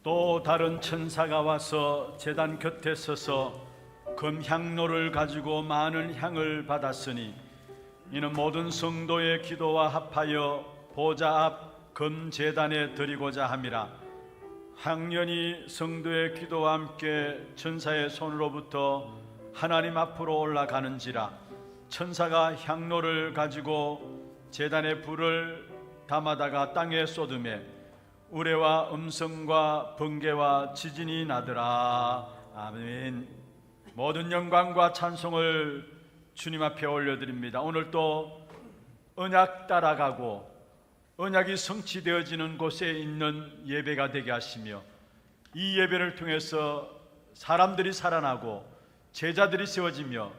또 다른 천사가 와서 제단 곁에 서서 금향로를 가지고 많은 향을 받았으니 이는 모든 성도의 기도와 합하여 보좌 앞 금제단에 드리고자 함이라. 향연이 성도의 기도와 함께 천사의 손으로부터 하나님 앞으로 올라가는지라. 천사가 향로를 가지고 제단에 불을 담아다가 땅에 쏟음에 우레와 음성과 번개와 지진이 나더라. 아멘. 모든 영광과 찬송을 주님 앞에 올려드립니다. 오늘 또 언약 따라가고 언약이 성취되어지는 곳에 있는 예배가 되게 하시며 이 예배를 통해서 사람들이 살아나고 제자들이 세워지며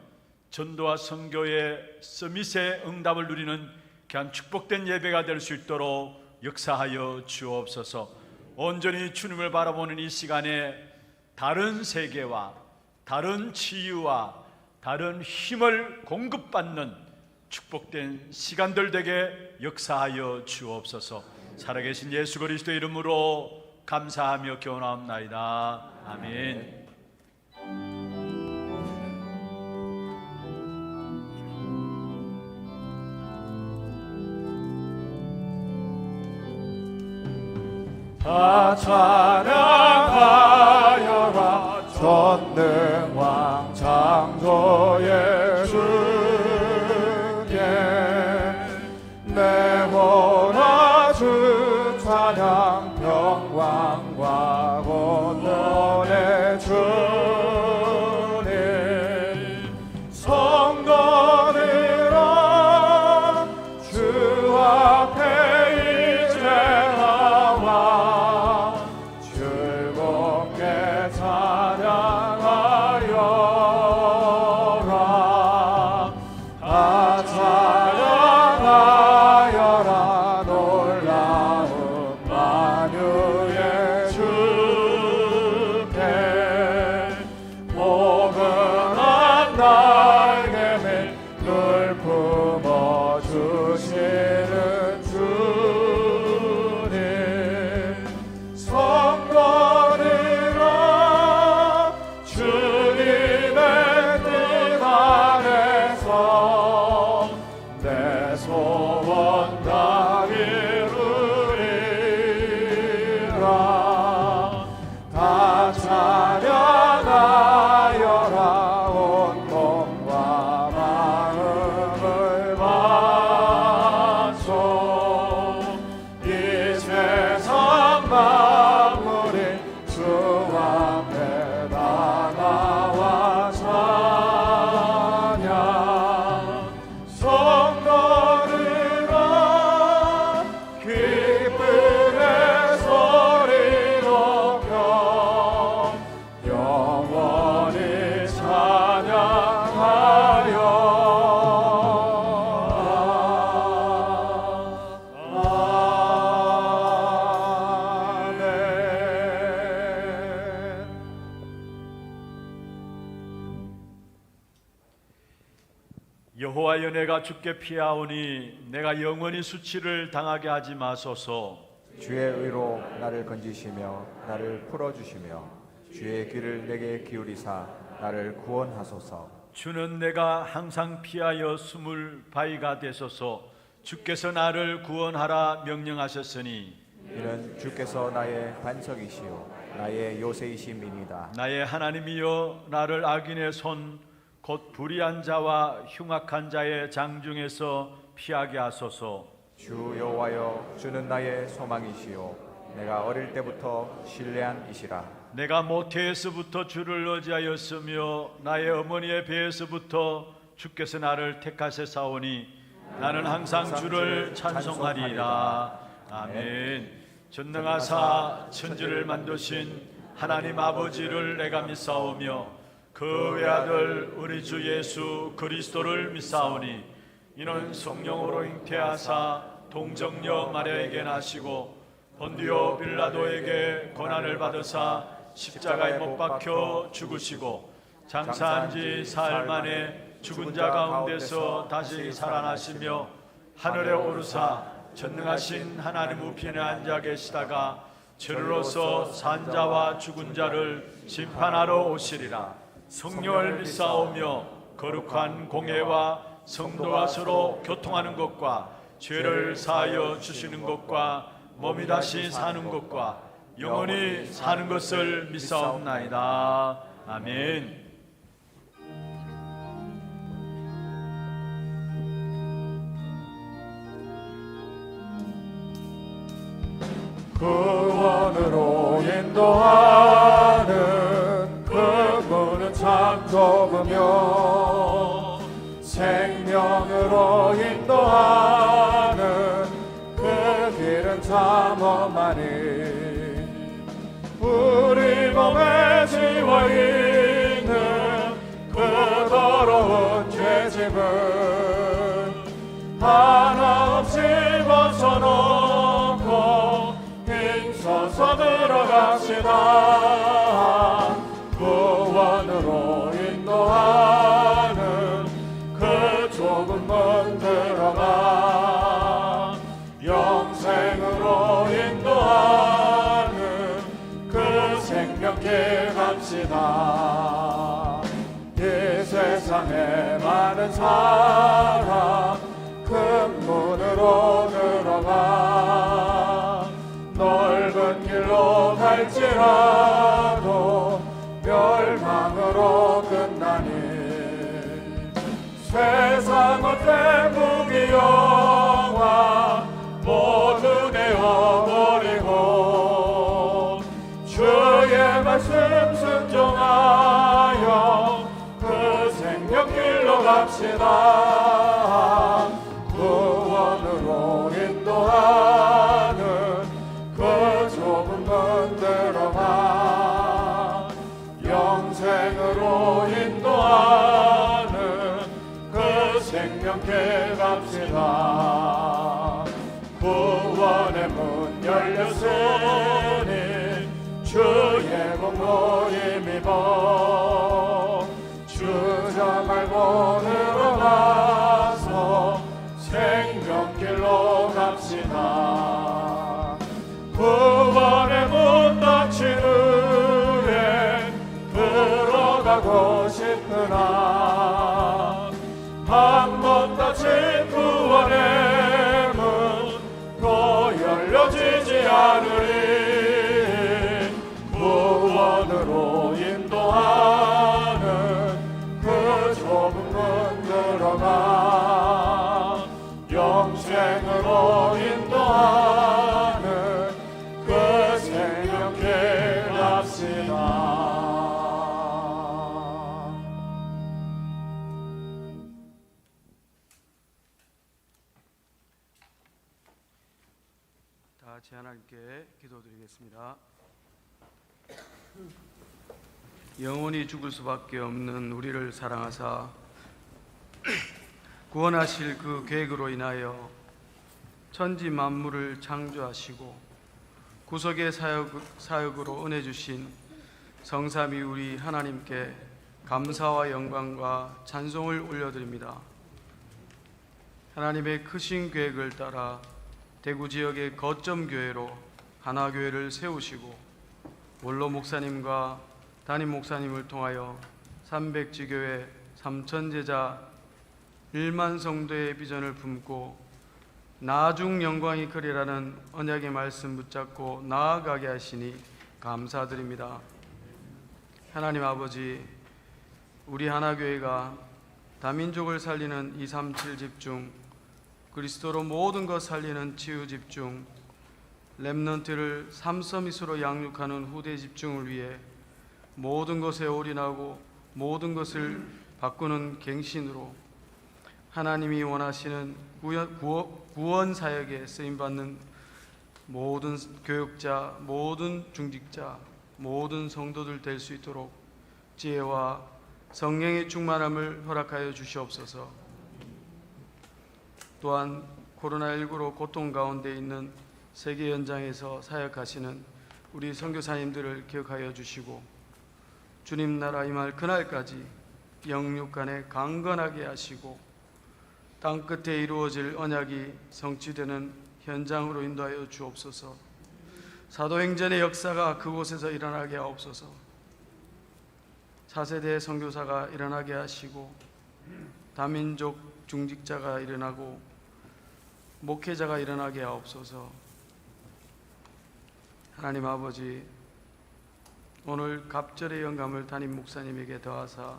전도와 선교의 서밋의 응답을 누리는 귀한 축복된 예배가 될 수 있도록 역사하여 주옵소서. 온전히 주님을 바라보는 이 시간에 다른 세계와 다른 치유와 다른 힘을 공급받는 축복된 시간들 되게 역사하여 주옵소서. 살아계신 예수 그리스도의 이름으로 감사하며 기원하옵나이다. 아멘. 다 찬양하여라. 전능왕 창조의 주께 내보라. 주 찬양 평강과 권능의 주님 성도들아 주 앞에 이제 나와 즐겁게 찬양하여라. 다 찬양하여라. 놀라운 만유의 주께 포근한 날개를 늘 품어주시는 주님 성도들아 주님의 뜻 안에서 내 소원 다 이루리라. 다 찬양하여라. 온 몸과 마음을 바쳐 이 세상 만물이 주 앞에 다 나와 찬양 성도들아 기쁨의 소리 높여 영원히 찬양하여. 아멘. 여호와여 내가 주께 피하오니 내가 영원히 수치를 당하게 하지 마소서. 주의 의로 나를 건지시며 나를 풀어주시며 주의 귀를 내게 기울이사 나를 구원하소서. 주는 내가 항상 피하여 숨을 바위가 되소서. 주께서 나를 구원하라 명령하셨으니 이는 주께서 나의 반석이시요 나의 요새이심이니이다. 나의 하나님이여 나를 악인의 손 곧 불의한 자와 흉악한 자의 장중에서 피하게 하소서. 주 여호와여 주는 나의 소망이시요 내가 어릴 때부터 신뢰한 이시라. 내가 모태에서부터 주를 의지하였으며 나의 어머니의 배에서부터 주께서 나를 택하셨사오니 나는 항상 주를 찬송하리라. 아멘. 전능하사 천지를 만드신 하나님 아버지를 내가 믿사오며 그 외아들 우리 주 예수 그리스도를 믿사오니 이는 성령으로 잉태하사 동정녀 마리아에게 나시고 본디오 빌라도에게 고난을 받으사 십자가에 못 박혀 죽으시고 장사한 지 사흘 만에 죽은 자 가운데서 다시 살아나시며 하늘에 오르사 전능하신 하나님 우편에 앉아 계시다가 저리로서 산 자와 죽은 자를 심판하러 오시리라. 성령을 믿사오며 거룩한 공예와 성도가 서로 교통하는 것과 죄를 사하여 주시는 것과 몸이 다시 사는 것과 영원히 사는 것을 믿사옵나이다. 아멘. 구원으로 인도하는 그 문은 참 좁으며 생명으로 인도하는 그 길은 참 험하니 우리 몸에 지워있는 그 더러운 죄짐은 하나 없이 벗어놓고 힘써서 들어갑시다. 구원으로 인도하는 그 좁은 문 들어가 영생으로 인도하는 그 생명길 갑시다. 이 세상에 많은 사람 큰 문으로 들어가 넓은 길로 갈지라도 멸망으로 끝나니 세상 어때 무기영화 모두 내어버리고 주의 말씀 순종하여 그 생명길로 갑시다. 구원으로 인도하는 그 좁은 문 들어가 영생으로 인도하는 그 생명길 갑시다. 구원의 문 열렸으니 주의 공로 힘입어 주저 말고 들어가서 생명길로 갑시다. 구원의 문 닫힌 후에 들어가고 싶으나 한 번 닫힌 구원의 문 또 열려지지 않으리. 구원으로 인도하는 그 좁은 문 들어가 영생으로 인도하는 그 생명길 갑시다. 다 같이 하나님께 기도드리겠습니다. 영원히 죽을 수밖에 없는 우리를 사랑하사 구원하실 그 계획으로 인하여 천지 만물을 창조하시고 구속의 사역으로 은혜 주신 성삼위 우리 하나님께 감사와 영광과 찬송을 올려드립니다. 하나님의 크신 계획을 따라 대구 지역의 거점 교회로 하나교회를 세우시고 원로 목사님과 담임 목사님을 통하여 300지교회 3천제자 1만 성도의 비전을 품고 나중 영광이 그리라는 언약의 말씀 붙잡고 나아가게 하시니 감사드립니다. 하나님 아버지, 우리 하나교회가 다민족을 살리는 237 집중, 그리스도로 모든 것 살리는 치유 집중, 렘넌트를 삼서밋으로 양육하는 후대 집중을 위해 모든 것에 올인하고 모든 것을 바꾸는 갱신으로 하나님이 원하시는 구원 사역에 쓰임받는 모든 교육자, 모든 중직자, 모든 성도들 될 수 있도록 지혜와 성령의 충만함을 허락하여 주시옵소서. 또한 코로나19로 고통 가운데 있는 세계 현장에서 사역하시는 우리 선교사님들을 기억하여 주시고 주님 나라 임할 그날까지 영육 간에 강건하게 하시고 땅 끝에 이루어질 언약이 성취되는 현장으로 인도하여 주옵소서. 사도행전의 역사가 그곳에서 일어나게 하옵소서. 차세대 선교사가 일어나게 하시고 다민족 중직자가 일어나고 목회자가 일어나게 하옵소서. 하나님 아버지, 오늘 갑절의 영감을 담임 목사님에게 더하사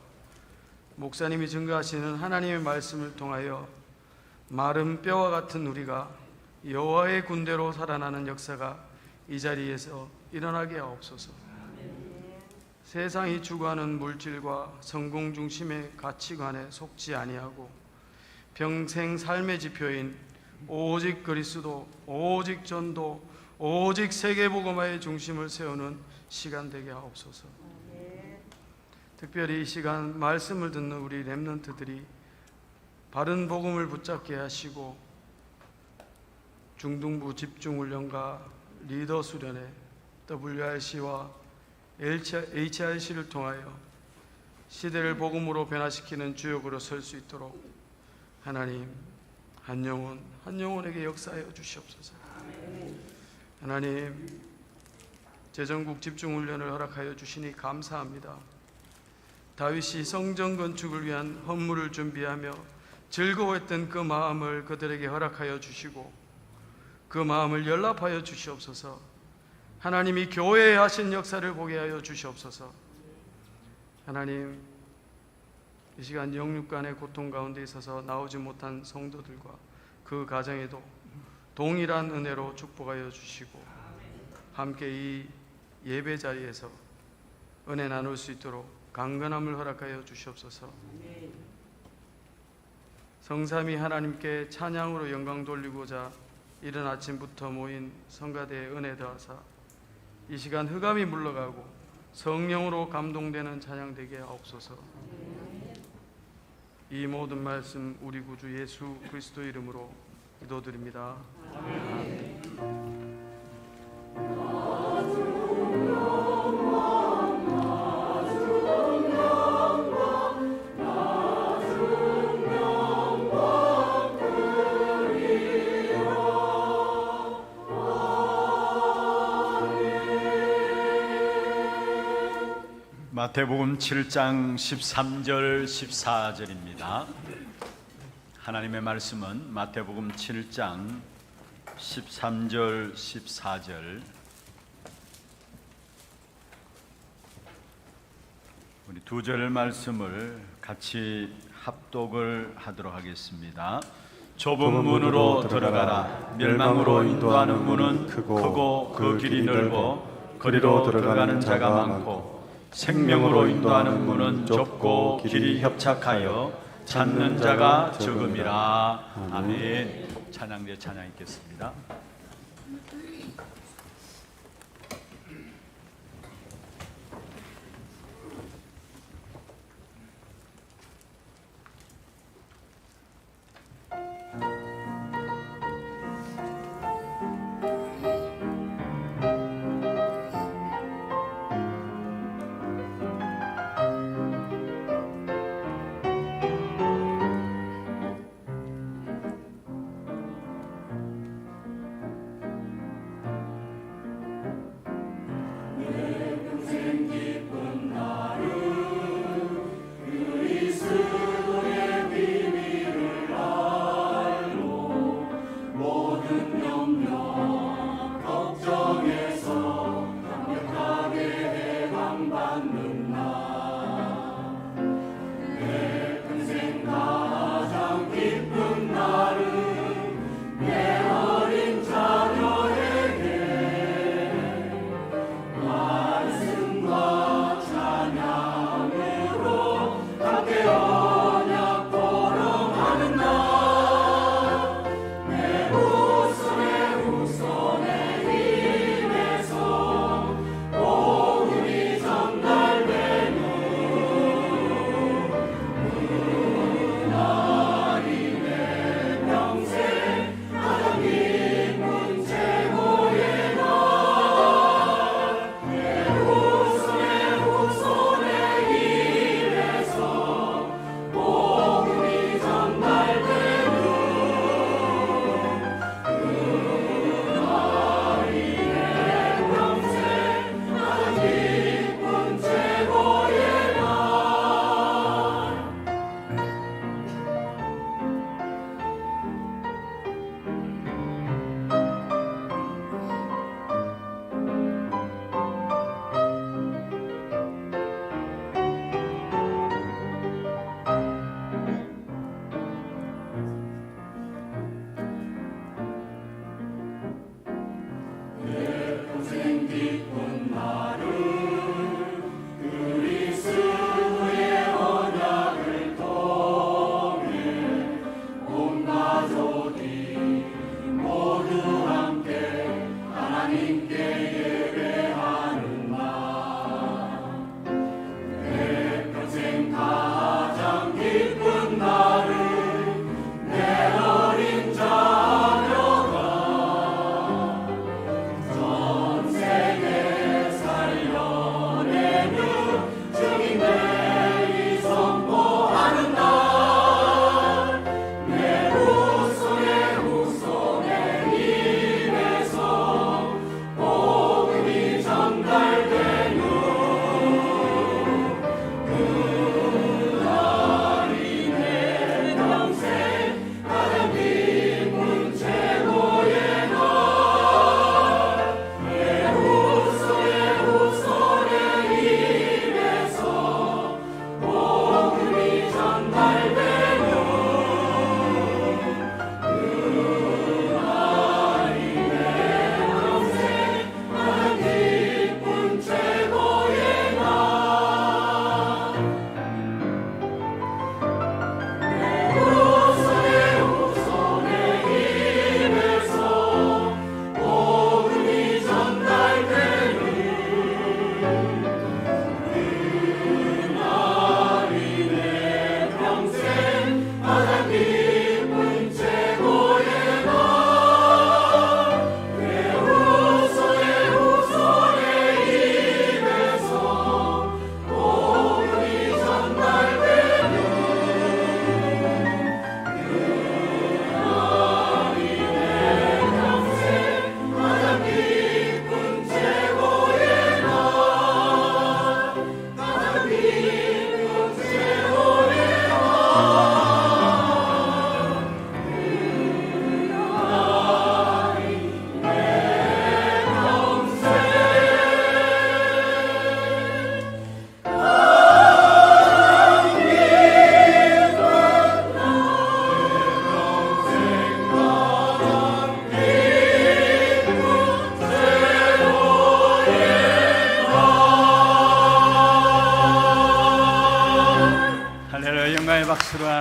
목사님이 증거하시는 하나님의 말씀을 통하여 마른 뼈와 같은 우리가 여호와의 군대로 살아나는 역사가 이 자리에서 일어나게 하옵소서. 세상이 추구하는 물질과 성공 중심의 가치관에 속지 아니하고 평생 삶의 지표인 오직 그리스도, 오직 전도, 오직 세계복음화의 중심을 세우는 시간 되게 하옵소서. 특별히 이 시간 말씀을 듣는 우리 렘넌트들이 바른 복음을 붙잡게 하시고 중등부 집중훈련과 리더 수련회, WRC와 HRC를 통하여 시대를 복음으로 변화시키는 주역으로 설 수 있도록 하나님 한 영혼에게 역사하여 주시옵소서. 하나님, 제전국 집중훈련을 허락하여 주시니 감사합니다. 다윗이 성전 건축을 위한 헌물을 준비하며 즐거워했던 그 마음을 그들에게 허락하여 주시고 그 마음을 연락하여 주시옵소서. 하나님이 교회에 하신 역사를 보게 하여 주시옵소서. 하나님, 이 시간 영육간의 고통 가운데 있어서 나오지 못한 성도들과 그 가정에도 동일한 은혜로 축복하여 주시고 함께 이 예배 자리에서 은혜 나눌 수 있도록 강건함을 허락하여 주시옵소서. 성삼위 하나님께 찬양으로 영광 돌리고자 이른 아침부터 모인 성가대의 은혜 더하사 이 시간 흑암이 물러가고 성령으로 감동되는 찬양 되게 하옵소서. 이 모든 말씀 우리 구주 예수 그리스도 이름으로 기도드립니다. 아멘. 마태복음 7장 13절 14절입니다. 하나님의 말씀은 마태복음 7장 13절 14절, 우리 두 절 말씀을 같이 합독을 하도록 하겠습니다. 좁은 문으로 들어가라. 멸망으로 인도하는 문은 크고 그 길이 넓어 거리로 들어가는 자가 많고 생명으로 인도하는 문은 좁고 길이 협착하여 찾는 자가 적음이라. 아멘. 찬양대 찬양 있겠습니다.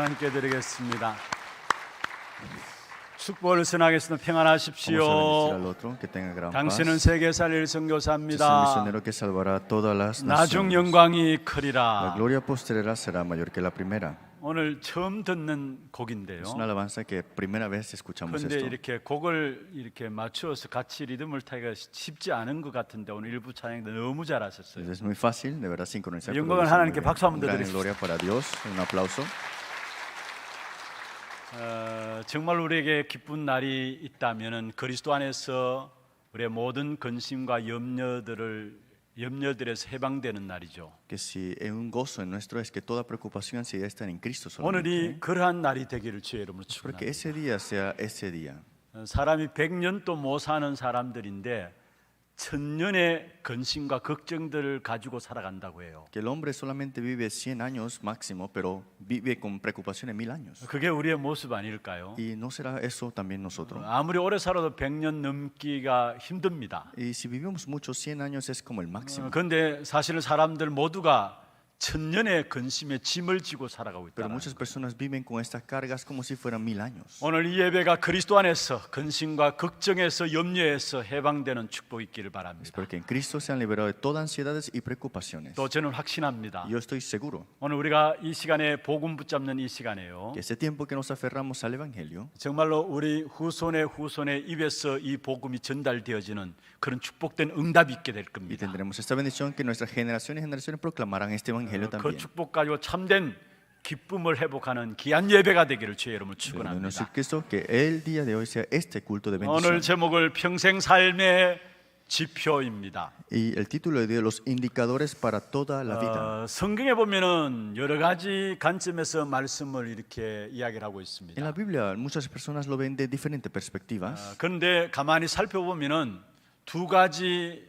하나님께 드리겠습니다. 축복을 전하겠습니다. 평안하십시오. Vamos a bendecir al otro, que tenga gran paz. 당신은 세계 살릴 Este es el 선교사입니다. misionero que salvará a todas las 나중 naciones. 영광이 La 크리라. gloria postrera será mayor que la primera. 오늘 처음 듣는 곡인데요. Es una alabanza que primera vez escuchamos 그런데 esto. 이렇게 곡을 이렇게 맞추어서 같이 리듬을 타기가 쉽지 않은 것 같은데 오늘 일부 찬양도 너무 잘하셨어요. Es muy fácil, de verdad, sincronizar. 영광을 pero lo hizo muy 하나님께 bien. 박수 한번 더 Gran 드리겠습니다. gloria para Dios. Un aplauso. 정말 우리에게 기쁜 날이 있다면은 그리스도 안에서 우리의 모든 근심과 염려들에서 해방되는 날이죠. Que si un gozo en nuestro es que toda preocupación y ansiedad están en Cristo 오늘이 solamente. 그러한 날이 되기를 주의 이름으로 Porque 축원합니다. ese día sea ese día. 사람이 100년도 못 사는 사람들인데 1000년의 근심과 걱정들을 가지고 살아간다고 해요. Que el hombre solamente vive 100 años máximo, pero vive con preocupaciones 1000 años. 그게 우리의 모습 아닐까요? Y no será eso también nosotros. 아무리 오래 살아도 100년 넘기가 힘듭니다. Y si vivimos mucho, 100 años es como el máximo. 그런데 사실은 사람들 모두가 1000년의 근심에 짐을 지고 살아가고 Pero 있다. muchas personas viven con estas cargas como si fueran 1000 años. 오늘 이 예배가 그리스도 안에서 근심과 걱정에서 염려에서 해방되는 축복이 있기를 바랍니다. Espero que en Cristo sean liberados de todas ansiedades y preocupaciones. 또 저는 확신합니다. Yo estoy seguro 오늘 우리가 이 시간에 복음 붙잡는 이 시간에요. que ese tiempo que nos aferramos al Evangelio, 정말로 우리 후손의 입에서 이 복음이 전달되어지는 그런 축복된 응답이 있게 될 y 겁니다. tendremos esta bendición que nuestras generaciones y generaciones proclamarán este Evangelio 그 también. 축복 가지고 참된 기쁨을 회복하는 귀한 예배가 되기를 주의 이름으로 En 축원합니다. nuestro Cristo, que el día de hoy sea este culto de 오늘 bendición. 제목을 평생 삶의 지표입니다. Y el título de los indicadores para toda la vida. 성경에 보면은 여러 가지 관점에서 말씀을 이렇게 이야기를 하고 En 있습니다. la Biblia muchas personas lo ven de diferentes perspectivas. 그런데 가만히 살펴보면은 두 가지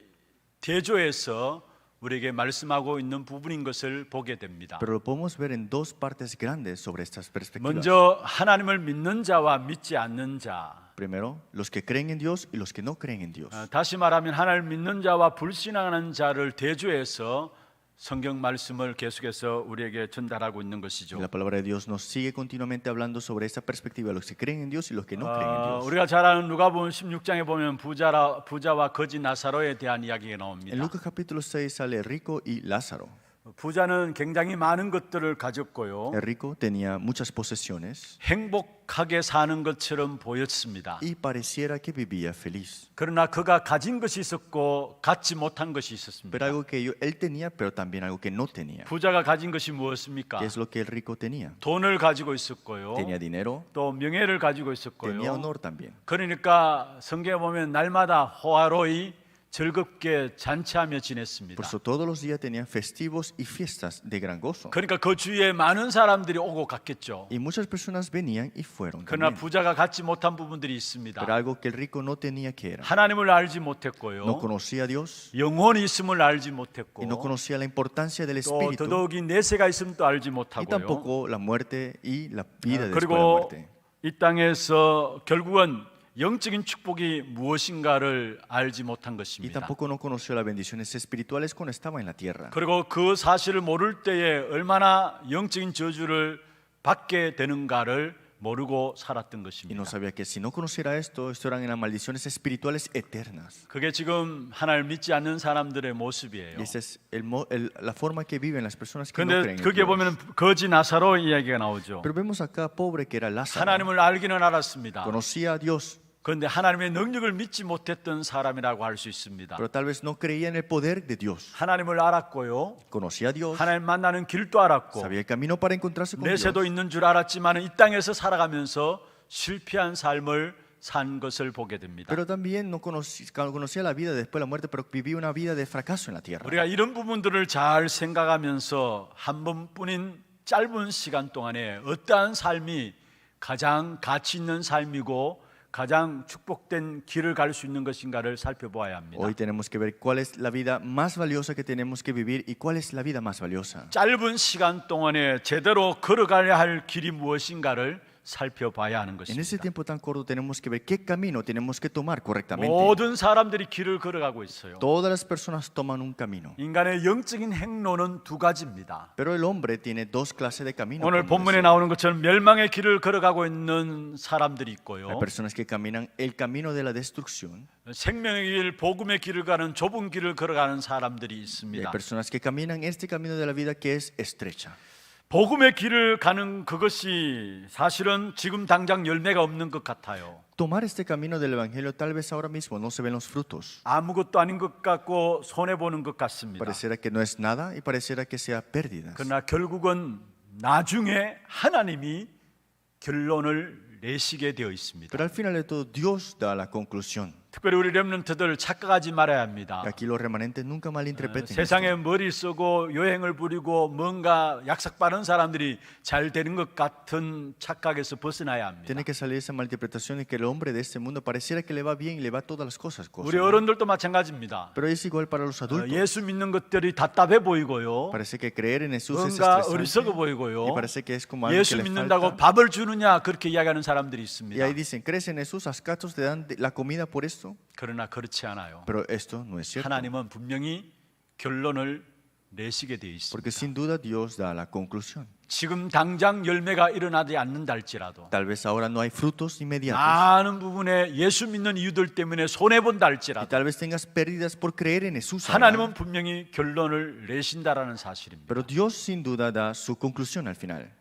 대조에서 우리에게 말씀하고 있는 부분인 것을 보게 됩니다. Pero lo podemos ver en dos partes grandes sobre estas perspectivas. 먼저 하나님을 믿는 자와 믿지 않는 자. Primero, los que creen en Dios y los que no creen en Dios. 다시 말하면 하나님을 믿는 자와 불신하는 자를 대조해서 성경 말씀을 계속해서 우리에게 전달하고 있는 것이죠. La palabra de Dios nos sigue continuamente hablando sobre esa perspectiva, los que creen en Dios y los que no creen en Dios. 우리가 잘 아는 누가복음 16장에 보면 부자와 거지 나사로에 대한 이야기가 En 나옵니다. Lucas capítulo 6 sale el rico y Lázaro. 부자는 굉장히 많은 것들을 가졌고요. El rico tenía muchas posesiones 행복하게 사는 것처럼 보였습니다. y pareciera que vivía feliz. 그러나 그가 가진 것이 있었고 갖지 못한 것이 Pero 있었습니다. algo que él tenía, pero también algo que no tenía. 부자가 가진 것이 무엇입니까? ¿Qué es lo que el rico tenía? 돈을 가지고 있었고요. Tenía dinero, 또 명예를 가지고 tenía 있었고요. honor también. 그러니까 성경에 보면 날마다 호화로이 즐겁게 잔치하며 지냈습니다. Por eso todos los días tenían festivos y fiestas de gran gozo. 그러니까 그 주위에 많은 사람들이 오고 갔겠죠. Y muchas personas venían y fueron 그러나 también. 부자가 갖지 못한 부분들이 있습니다. Pero algo que el rico no tenía que era. 하나님을 알지 No 못했고요. conocía a Dios 영혼이 있음을 알지 못했고 y no conocía la importancia del 또 Espíritu 더더욱이 내세가 있음도 알지 y 못하고요. tampoco la muerte y la vida después de la 그리고 muerte. 이 땅에서 결국은 영적인 축복이 무엇인가를 알지 못한 Y 것입니다. tampoco no conoció las bendiciones espirituales cuando estaba en la tierra. 그리고 그 사실을 모를 때에 얼마나 영적인 저주를 받게 되는가를 모르고 살았던 Y 것입니다. no sabía que si no conociera esto eran en las maldiciones espirituales eternas. 그게 지금 하나님을 믿지 않는 사람들의 모습이에요. Y esa es la forma que viven las personas que no 그런데 creen en 거기에 Dios. 보면 거지 나사로 이야기가 나오죠. Pero vemos acá pobre que era Lázaro. 하나님을 알기는 알았습니다. Conocía a Dios, 그런데 하나님의 능력을 믿지 못했던 사람이라고 할 수 있습니다. pero tal vez no creía en el poder de Dios. 하나님을 알았고요. Conocía a Dios, 하나님 만나는 길도 알았고 sabía el camino para encontrarse con Dios. 내세도 있는 줄 알았지만 이 땅에서 살아가면서 실패한 삶을 산 것을 보게 됩니다. Pero también no conocía la vida después de la muerte, pero vivía una vida de fracaso en la tierra. 우리가 이런 부분들을 잘 생각하면서 한 번뿐인 짧은 시간 동안에 어떠한 삶이 가장 가치 있는 삶이고 가장 축복된 길을 갈 수 있는 것인가를 살펴보아야 합니다. Hoy tenemos que ver cuál es la vida más valiosa que tenemos que vivir y cuál es la vida más valiosa. 짧은 시간 동안에 제대로 걸어가야 할 길이 무엇인가를 살펴봐야 하는 En ese 것입니다. tiempo tan corto tenemos que ver qué camino tenemos que tomar correctamente. 모든 사람들이 길을 걸어가고 있어요. Todas las personas toman un camino, 인간의 영적인 행로는 두 가지입니다. pero el hombre tiene dos clases de caminos. 오늘 podemos 본문에 decir. 나오는 것처럼 멸망의 길을 걸어가고 있는 사람들이 Hay 있고요. personas que caminan el camino de la destrucción 생명의 길, 복음의 길을 가는 좁은 길을 걸어가는 사람들이 y hay 있습니다. personas que caminan este camino de la vida que es estrecha. 복음의 길을 가는 그것이 사실은 지금 당장 열매가 없는 것 같아요. Tomar este camino del Evangelio tal vez ahora mismo no se ven los frutos. 아무것도 아닌 것 같고 손해 보는 것 같습니다. Pareciera que no es nada y pareciera que sea pérdidas. 그러나 결국은 나중에 하나님이 결론을 내시게 되어 있습니다. Pero al final de todo Dios da la conclusión. 특별히 우리 렘넌트들 착각하지 말아야 합니다. Y aquí los remanentes nunca malinterpreten. 세상에 esto. 머리 쓰고 여행을 부리고 뭔가 약삭 빠른 사람들이 잘 되는 것 같은 착각에서 벗어나야 합니다. Tiene que salir esa malinterpretación y que el hombre de este mundo pareciera que le va bien y le va todas las cosas. 우리 ¿no? 어른들도 마찬가지입니다. Pero es igual para los adultos. 예수 믿는 것들이 답답해 보이고요. Parece que creer en Jesús es 뭔가 estresante. 어리석어 보이고요. Y parece que es como algo que 예수 le 믿는다고 falta. 밥을 주느냐 그렇게 이야기하는 사람들이 Y 있습니다. ahí dicen, ¿crees en Jesús? ¿Acaso te dan la comida por esto? 그러나 그렇지 않아요. Pero esto no es cierto. 하나님은 분명히 결론을 내시게 되어 있습니다. Porque sin duda Dios da la conclusión. 지금 당장 열매가 일어나지 않는다 할지라도 Tal vez ahora no hay frutos inmediatos. 많은 부분에 예수 믿는 이유들 때문에 손해 본다 Y 할지라도 tal vez tengas pérdidas por creer en Jesús. ahora. 하나님은 분명히 결론을 내신다라는 사실입니다. Pero Dios sin duda da su conclusión al final.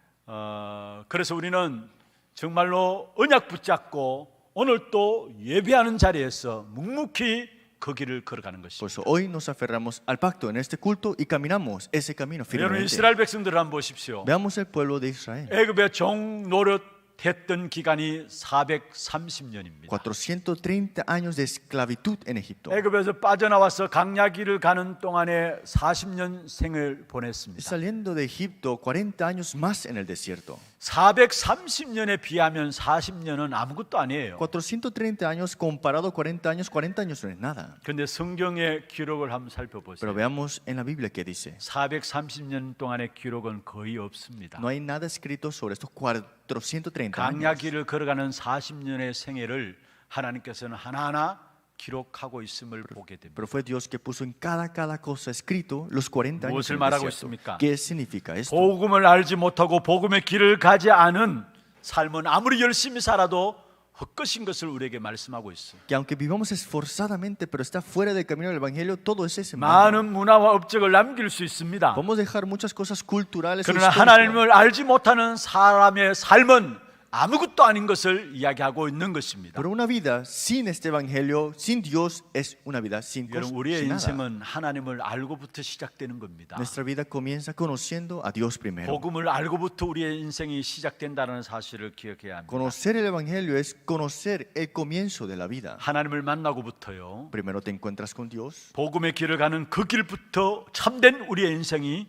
그래서 우리는 정말로 언약 붙잡고 오늘 또 예배하는 자리에서 묵묵히 그 길을 걸어가는 Por 것입니다. eso hoy nos aferramos al pacto en este culto y caminamos ese camino 여러분 firmemente. 이스라엘 백성들을 한번 보십시오. Veamos el pueblo de Israel. 애굽의 종 노릇했던 기간이 430년입니다. 430 años de esclavitud en Egipto. 애굽에서 빠져나와서 강야길을 가는 동안에 40년 생을 보냈습니다. Saliendo de Egipto 40 años más en el desierto. 430년에 비하면 40년은 아무것도 아니에요. 430 años comparado 40 años no es nada. 그런데 성경의 기록을 한번 Pero 살펴보세요. veamos en la Biblia que dice. 430년 동안의 기록은 거의 없습니다. No hay nada escrito sobre estos 430 años. 강야길을 걸어가는 40년의 생애를 하나님께서는 하나하나 기록하고 있음을 보게 됩니다. Pero fue Dios que puso en cada cosa escrito los 40 años 무엇을 en el 말하고 desierto. 있습니까? ¿Qué significa esto? 복음을 알지 못하고 복음의 길을 가지 않은 삶은 아무리 열심히 살아도 헛것인 것을 우리에게 말씀하고 있어요. Que aunque vivamos esforzadamente, pero está fuera del camino del Evangelio, todo es ese mal. 많은 문화와 업적을 남길 수 있습니다. Podemos dejar muchas cosas culturales o 그러나 históricas. 하나님을 알지 못하는 사람의 삶은 아무것도 아닌 것을 이야기하고 있는 것입니다. Pero una vida sin este Evangelio, sin Dios, es una vida sin 여러분 우리의 sin nada. 인생은 하나님을 알고부터 시작되는 겁니다. Nuestra vida comienza conociendo a Dios primero. 복음을 알고부터 우리의 인생이 시작된다는 사실을 기억해야 합니다. Conocer el Evangelio es conocer el comienzo de la vida. 하나님을 만나고부터요. Primero te encuentras con Dios. 복음의 길을 가는 그 길부터 참된 우리의 인생이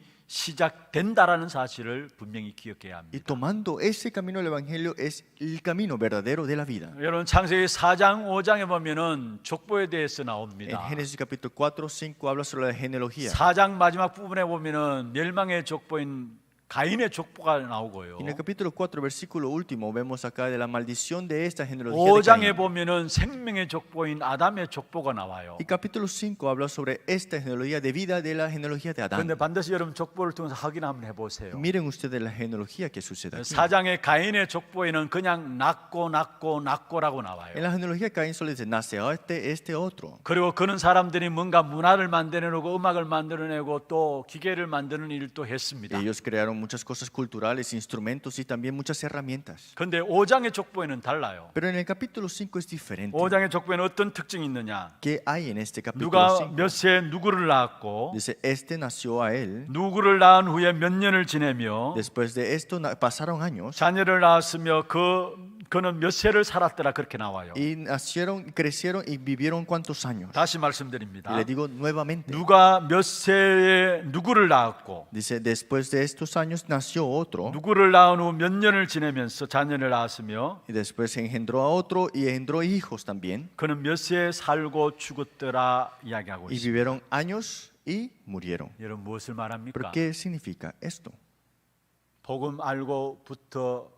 시작된다라는 사실을 분명히 기억해야 Y 합니다. tomando ese camino del Evangelio es el camino verdadero de la vida. 여러분 창세기 4장 5장에 보면은 족보에 대해서 En 나옵니다. Génesis capítulo 4, 5 habla sobre la genealogía. 4장 마지막 부분에 보면은 멸망의 족보인 가인의 족보가 나오고요. En el capítulo 4, versículo último, vemos acá de la maldición de esta genealogía de 5장에 Caín. 보면은 생명의 족보인 아담의 족보가 나와요. Y capítulo 5 habla sobre esta genealogía de vida de la genealogía de 그런데 Adán. 반드시 여러분 족보를 통해서 확인 한번 해보세요. Miren ustedes la genealogía que sucede aquí. 4장의 가인의 족보에는 그냥 낙고라고 나와요. En la genealogía de Caín solo dice, nace este otro. 그리고 그는 사람들이 뭔가 문화를 만들어내고 음악을 만들어내고 또 기계를 만드는 일도 했습니다. Ellos crearon muchas cosas culturales, instrumentos y también muchas herramientas. 그런데 5장의 족보에는 달라요. Pero en el capítulo 5 es diferente. 5장의 족보에는 어떤 특징이 있느냐? ¿Qué hay en este capítulo 누가 5? 몇 세에 누구를 낳았고 Dice, este nació a él. 누구를 낳은 후에 몇 년을 지내며 Después de esto pasaron años 자녀를 낳았으며 그는 몇 세를 살았더라 그렇게 나와요. y nacieron, crecieron y vivieron cuántos años. 다시 Y 말씀드립니다. le digo nuevamente. 누가 몇 세에 누구를 낳았고 Dice, después de estos años nació otro 누구를 낳은 후 몇 년을 지내면서 자녀를 낳았으며 y después engendró a otro y engendró hijos también 그는 몇 세에 살고 죽었더라 이야기하고 y 있습니다. vivieron años y murieron. 여러분 무엇을 ¿Pero 말합니까? qué significa esto? 복음 알고부터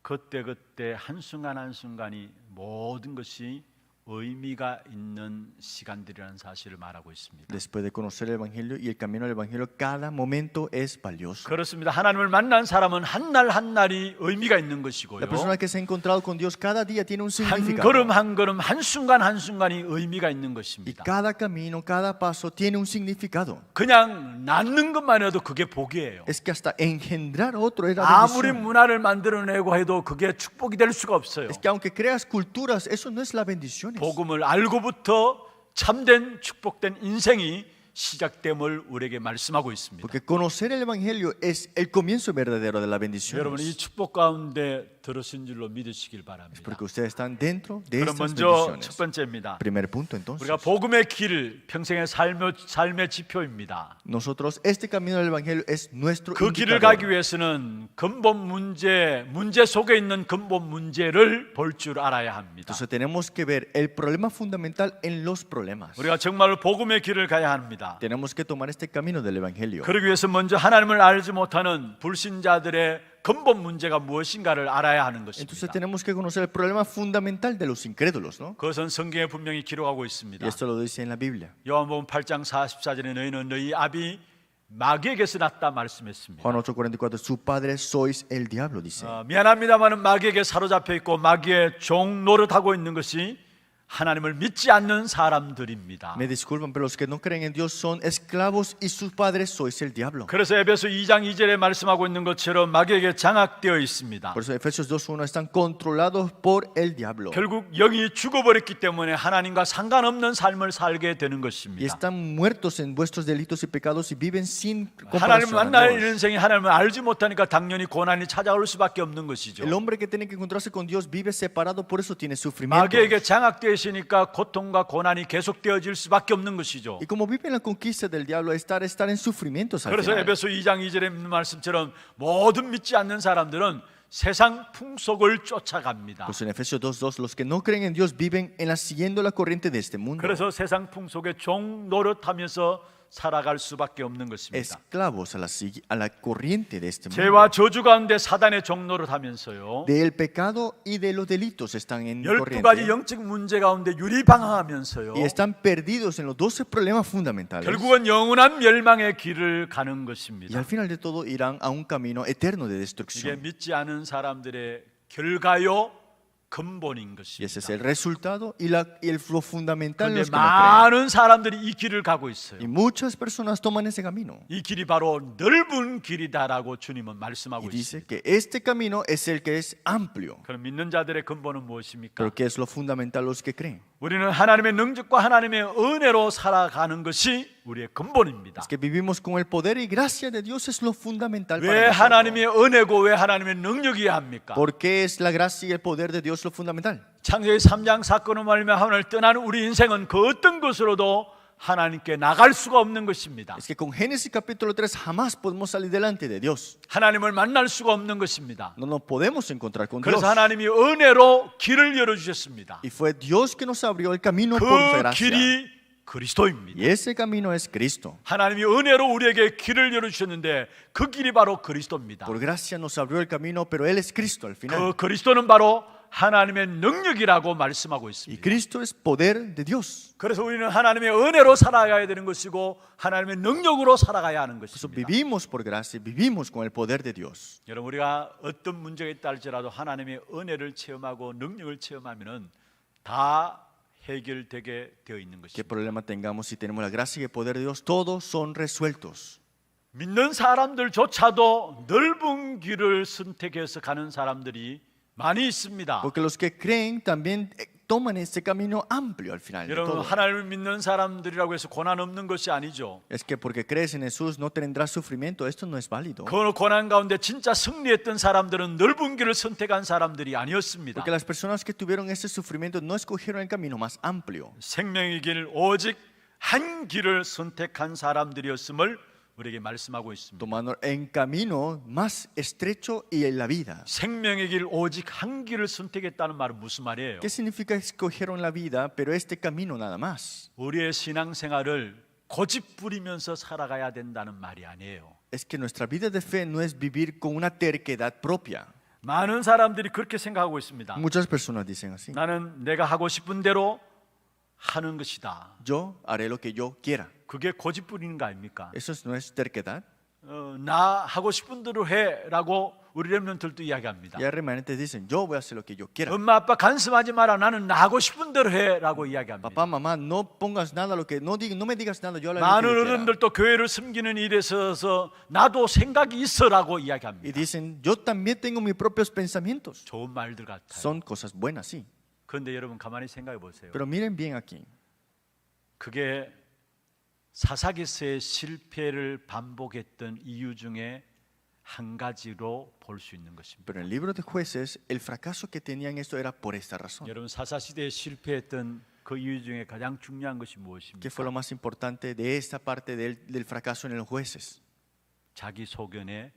그때그때 한순간 한순간이 모든 것이 의미가 있는 시간들이라는 사실을 말하고 있습니다. Después de conocer el Evangelio y el camino del Evangelio, cada momento es valioso. 그렇습니다. 하나님을 만난 사람은 한 날 한 날이 의미가 있는 것이고요. La persona que se ha encontrado con Dios cada día tiene un 한 significado. 걸음 한 걸음 한순간 한순간이 의미가 있는 Y 것입니다. cada camino, cada paso tiene un significado. 그냥 낳는 것만 해도 그게 복이에요. Es que hasta engendrar otro es la 아무리 bendición. 문화를 만들어내고 해도 그게 축복이 될 수가 없어요. Es que aunque creas culturas, eso no es la bendición. 복음을 알고부터 참된 축복된 인생이 시작됨을 우리에게 말씀하고 있습니다. Porque conocer el Evangelio es el comienzo verdadero de la bendición. 여러분 이 축복 가운데 들으신 줄로 믿으시길 바랍니다. Porque ustedes están dentro de 그럼 estas 먼저 bendiciones. 첫 번째입니다. Primer punto entonces. 우리가 복음의 길, 평생의 삶의 지표입니다. Nosotros, este camino del Evangelio es nuestro 그 길을 indicador. 가기 위해서는 근본 문제 속에 있는 근본 문제를 볼 줄 알아야 합니다. Entonces tenemos que ver el problema fundamental en los problemas. 우리가 정말 복음의 길을 가야 합니다. Tenemos que tomar este camino del Evangelio. 그러기 위해서 먼저 하나님을 알지 못하는 불신자들의 근본 문제가 무엇인가를 알아야 하는 Entonces 것입니다. tenemos que conocer el problema fundamental de los incrédulos, ¿no? 그것은 성경에 분명히 기록하고 Y 있습니다. esto lo dice en la Biblia. 요한복음 8장 44절에 너희는 너희 아비 마귀에게서 났다 말씀했습니다. Juan 8:44, su padre sois el diablo, dice. 미안합니다만 마귀에게 사로잡혀 있고 마귀의 종 노릇하고 있는 것이 하나님을 믿지 않는 사람들입니다. Me disculpan, pero los que no creen en Dios son esclavos y sus padres sois el diablo. 그래서 에베소 2장 2절에 말씀하고 있는 것처럼 마귀에게 장악되어 있습니다. Por eso Efesios 2:1 están controlados por el diablo. 결국 영이 죽어버렸기 때문에 하나님과 상관없는 삶을 살게 되는 Y 것입니다. están muertos en vuestros delitos y pecados y viven sin 하나님을 comparación a 만날 Dios. 인생이 하나님을 알지 못하니까 당연히 고난이 찾아올 수밖에 없는 것이죠. El hombre que tiene que encontrarse con Dios vive separado, por eso tiene sufrimiento. 마귀에게 장악되어 있으니까 고통과 고난이 계속되어질 수밖에 없는 것이죠. Y como vive en la conquista del diablo, estar en sufrimientos al 그래서 final. 에베소 2장 2절에 있는 말씀처럼 모든 믿지 않는 사람들은 세상 풍속을 쫓아갑니다. Pues en Efesios 2:2, los que no creen en Dios viven siguiendo la corriente de este mundo. 그래서 세상 풍속에 종 노릇하면서 살아갈 수밖에 없는 것입니다. Esclavos a la corriente de este mundo. 죄와 저주 가운데 사단의 종 노릇하면서요. Del pecado y de los delitos están en 12가지 corriente. 영적 문제 가운데 유리방황하면서요. Y están perdidos en los 12 problemas fundamentales. 결국은 영원한 멸망의 길을 가는 Y 것입니다. al final de todo irán a un camino eterno de 이게 destrucción. 믿지 않은 사람들의 결과요 근본인 Y ese es 것입니다. el resultado y lo fundamental en 그런데 los que no creen. 많은 사람들이 이 길을 가고 있어요. Y muchas personas toman ese camino. 이 길이 바로 넓은 길이다라고 주님은 말씀하고 Y dice 있습니다. que este camino es el que es amplio. 그럼 믿는 자들의 근본은 무엇입니까? Pero ¿qué es lo fundamental los que creen? 우리는 하나님의 능력과 하나님의 은혜로 살아가는 것이 우리의 근본입니다. Es que vivimos con el poder y gracia de Dios es lo fundamental 왜 para nosotros. 하나님의 은혜고 왜 하나님의 능력이어야 합니까? ¿Por qué es la gracia y el poder de Dios lo fundamental? 창세기 3장 사건을 말하며 하나님을 떠나는 우리 인생은 그 어떤 것으로도 하나님께 나갈 수가 없는 것입니다. Es que con Génesis capítulo 3 jamás podemos salir delante de Dios. 하나님을 만날 수가 없는 것입니다. No nos podemos encontrar con Dios. 그래서 하나님이 은혜로 길을 열어주셨습니다. Y fue Dios que nos abrió el camino por 그 gracia. 길이 그리스도입니다. Y ese camino es Cristo. 하나님이 은혜로 우리에게 길을 열어주셨는데 그 길이 바로 그리스도입니다. Por gracia nos abrió el camino, pero Él es Cristo al final. 그 그리스도는 바로 하나님의 능력이라고 말씀하고 Y 있습니다. Cristo es poder de Dios. 그래서 우리는 하나님의 은혜로 살아가야 되는 것이고 하나님의 능력으로 살아가야 하는 Por eso 것입니다. vivimos por gracia, vivimos con el poder de Dios. 여러분 우리가 어떤 문제가 있다 할지라도 하나님의 은혜를 체험하고 능력을 체험하면은 다 해결되게 되어 있는 ¿Qué 것입니다. problema tengamos si tenemos la gracia y el poder de Dios? Todos son resueltos. 믿는 사람들조차도 넓은 길을 선택해서 가는 사람들이 많이 있습니다. Porque los que creen también toman este camino amplio al final de 여러분 todo. 하나님을 믿는 사람들이라고 해서 고난 없는 것이 아니죠. Es que porque crees en Jesús no tendrás sufrimiento. Esto no es válido. 그 고난 가운데 진짜 승리했던 사람들은 넓은 길을 선택한 사람들이 아니었습니다. Porque las personas que tuvieron ese sufrimiento no escogieron el camino más amplio. 생명의 길 오직 한 길을 선택한 사람들이었음을 우리에게 말씀하고 있습니다. Tomando en camino más estrecho y en la vida. 생명의 길 오직 한 길을 선택했다는 말은 무슨 말이에요? ¿Qué significa escogieron la vida, pero este camino nada más? 우리의 신앙생활을 고집 부리면서 살아가야 된다는 말이 아니에요. Es que nuestra vida de fe no es vivir con una terquedad propia. 많은 사람들이 그렇게 생각하고 있습니다. Muchas personas dicen así. 나는 내가 하고 싶은 대로 하는 것이다. Yo haré lo que yo quiera. 그게 고집부리는 거 아닙니까? Eso no es terquedad. 나 하고 싶은 대로 해라고 우리 렘넌트들도 이야기합니다. Ya remanentes dicen, yo voy a hacer lo que yo quiera. 엄마 아빠 간섭하지 마라. 나는 나 하고 싶은 대로 해라고 이야기합니다. Papá, mamá, no pongas nada lo que no me digas nada, yo haré lo 많은 que yo quiera. 어른들도 교회를 섬기는 일에 있어서 나도 생각이 있어라고 Y 이야기합니다. dicen, yo también tengo mis propios pensamientos. 좋은 말들 같아요. Son cosas buenas, sí. 그런데 여러분 가만히 생각해 보세요. Pero miren bien aquí. 그게 사사기서의 실패를 반복했던 이유 중에 한 가지로 볼 수 있는 것입니다. Pero en el libro de jueces, el fracaso que tenían esto era por esta razón. 여러분 사사시대에 실패했던 그 이유 중에 가장 중요한 것이 ¿Qué 무엇입니까? fue lo más importante de esta parte del fracaso en los jueces? 자기 소견에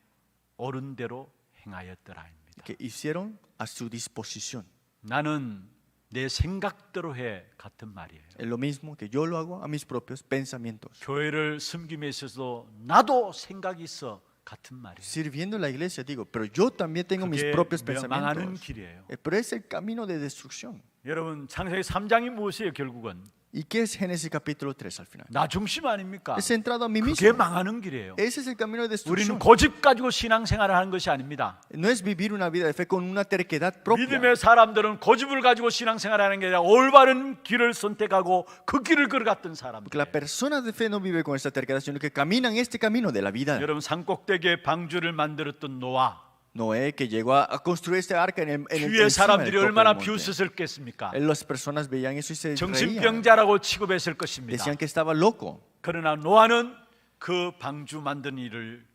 옳은 대로 행하였더라입니다. Que hicieron a su disposición. 나는 내 생각대로 해 같은 말이에요. Es lo mismo que yo lo hago a mis propios pensamientos. 교회를 섬김에 있어서 나도 생각이 있어 같은 말이에요. Sirviendo en la iglesia, digo, pero yo también tengo mis 그게 propios 망하는 pensamientos. 길이에요. Pero es el camino de destrucción. 여러분 창세기 3장이 무엇이에요? 결국은 ¿Y qué es Génesis capítulo 3 al final? 나 중심 아닙니까? Es centrado a mí 그게 mismo. 망하는 길이에요. Ese es el camino de 우리는 destrucción. 고집 가지고 신앙생활을 하는 것이 아닙니다. No es vivir una vida de fe con una terquedad propia. 믿음의 사람들은 고집을 가지고 신앙생활을 하는 게 아니라 올바른 길을 선택하고 그 길을 걸어갔던 사람들. Porque la persona de fe no vive con esta terquedad, sino que caminan este camino de la vida. 여러분 산꼭대기에 방주를 만들었던 노아, Noé, que llegó a construir este arca en el 주위의 encima del 사람들이 tope 얼마나 del monte. 비웃었겠습니까? Las personas veían eso y se reían. 정신병자라고 취급했을 것입니다. Decían que estaba loco. 그러나 노아는 그 방주 만든 일을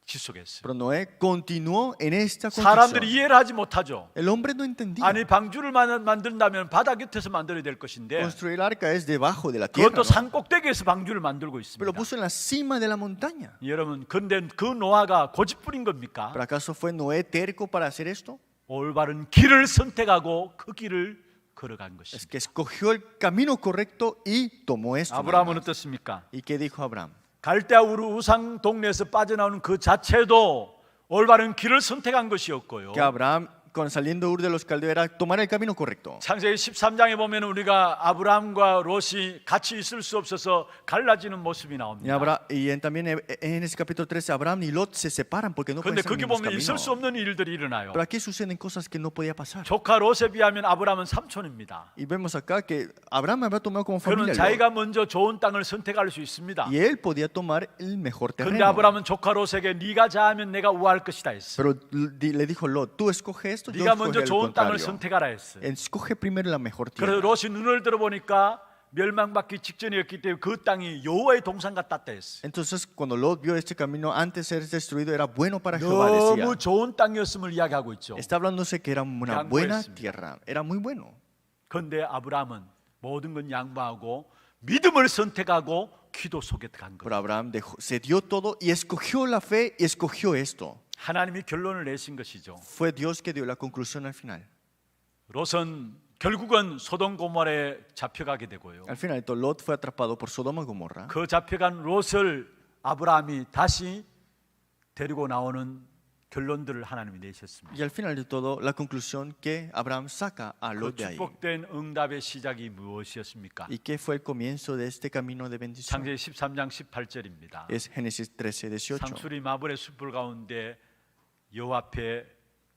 지속했어요. Pero Noé continuó en esta 사람들이 construcción. 이해를 하지 못하죠. El hombre no entendía. 아니 방주를 만든다면 바다 곁에서 만들어야 될 것인데 Construir el arca es debajo de la tierra. 그것도 ¿no? 산꼭대기에서 방주를 만들고 Pero 있습니다. lo puso en la cima de la montaña. 여러분, 근데 그 노아가 고집부린 겁니까? ¿Pero acaso fue Noé terco para hacer esto? 올바른 길을 선택하고 그 길을 걸어간 Es 것입니다. que escogió el camino correcto y tomó esto. 아브라함은 nada más. 어떻습니까? ¿Y qué dijo Abraham? 갈대아 우르 우상 동네에서 빠져나오는 그 자체도 올바른 길을 선택한 것이었고요. Que Abraham, saliendo Ur de los Caldeos, era tomar el camino correcto. 창세기 13장에 보면 우리가 아브라함과 롯이 같이 있을 수 없어서 갈라지는 모습이 나옵니다. También en ese capítulo 13, Abraham y Lot se separan porque no pueden 그런데 ser 거기 mismos 보면 있을 수 caminos. 없는 일들이 일어나요. Pero aquí suceden cosas que no podía pasar. 조카 롯에 비하면 아브라함은 삼촌입니다. Y vemos acá que Abraham había tomado como 그는 familia 자기가 Lot, 먼저 좋은 땅을 선택할 수 있습니다. y él podía tomar el mejor 그런데 terreno. 아브라함은 조카 롯에게 네가 자하면 내가 우할 것이다 했어. Pero le dijo Lot, tú escoge esto, yo 네가 escogeré 먼저 el 좋은 땅을 contrario. 선택하라 했어. Escoge primero la mejor 그래서 tierra. 롯이 눈을 들어보니까 멸망받기 직전이었기 때문에 그 땅이 여호와의 동산 같았다 했어. Entonces cuando Lot vio este camino antes de ser destruido era bueno para Jehová, decía. 너무 좋은 땅이었음을 이야기하고 있죠. Está hablándose que era una 양보했습니다. buena tierra, era muy bueno. 그런데 아브라함은 모든 건 양보하고 믿음을 선택하고 기도 속에 들어간 Pero 거예요. Abraham se dio todo y escogió la fe y escogió esto. 하나님이 결론을 내신 것이죠. Fue Dios que dio la conclusión al final. 롯은 결국은 소돔 고모라에 잡혀가게 되고요. Al final, Lot fue atrapado por Sodoma y Gomorra. 그 잡혀간 롯을 아브라함이 다시 데리고 나오는 결론들을 하나님이 내셨습니다. Y al final de todo, la conclusión que Abraham saca a 그 Lot de ahí. 축복된 응답의 시작이 무엇이었습니까? ¿Y qué fue el comienzo de este camino de bendición? 창세기 13장 18절입니다. Es Génesis 13, 18. 상수리 마블의 숲을 가운데 여호와 앞에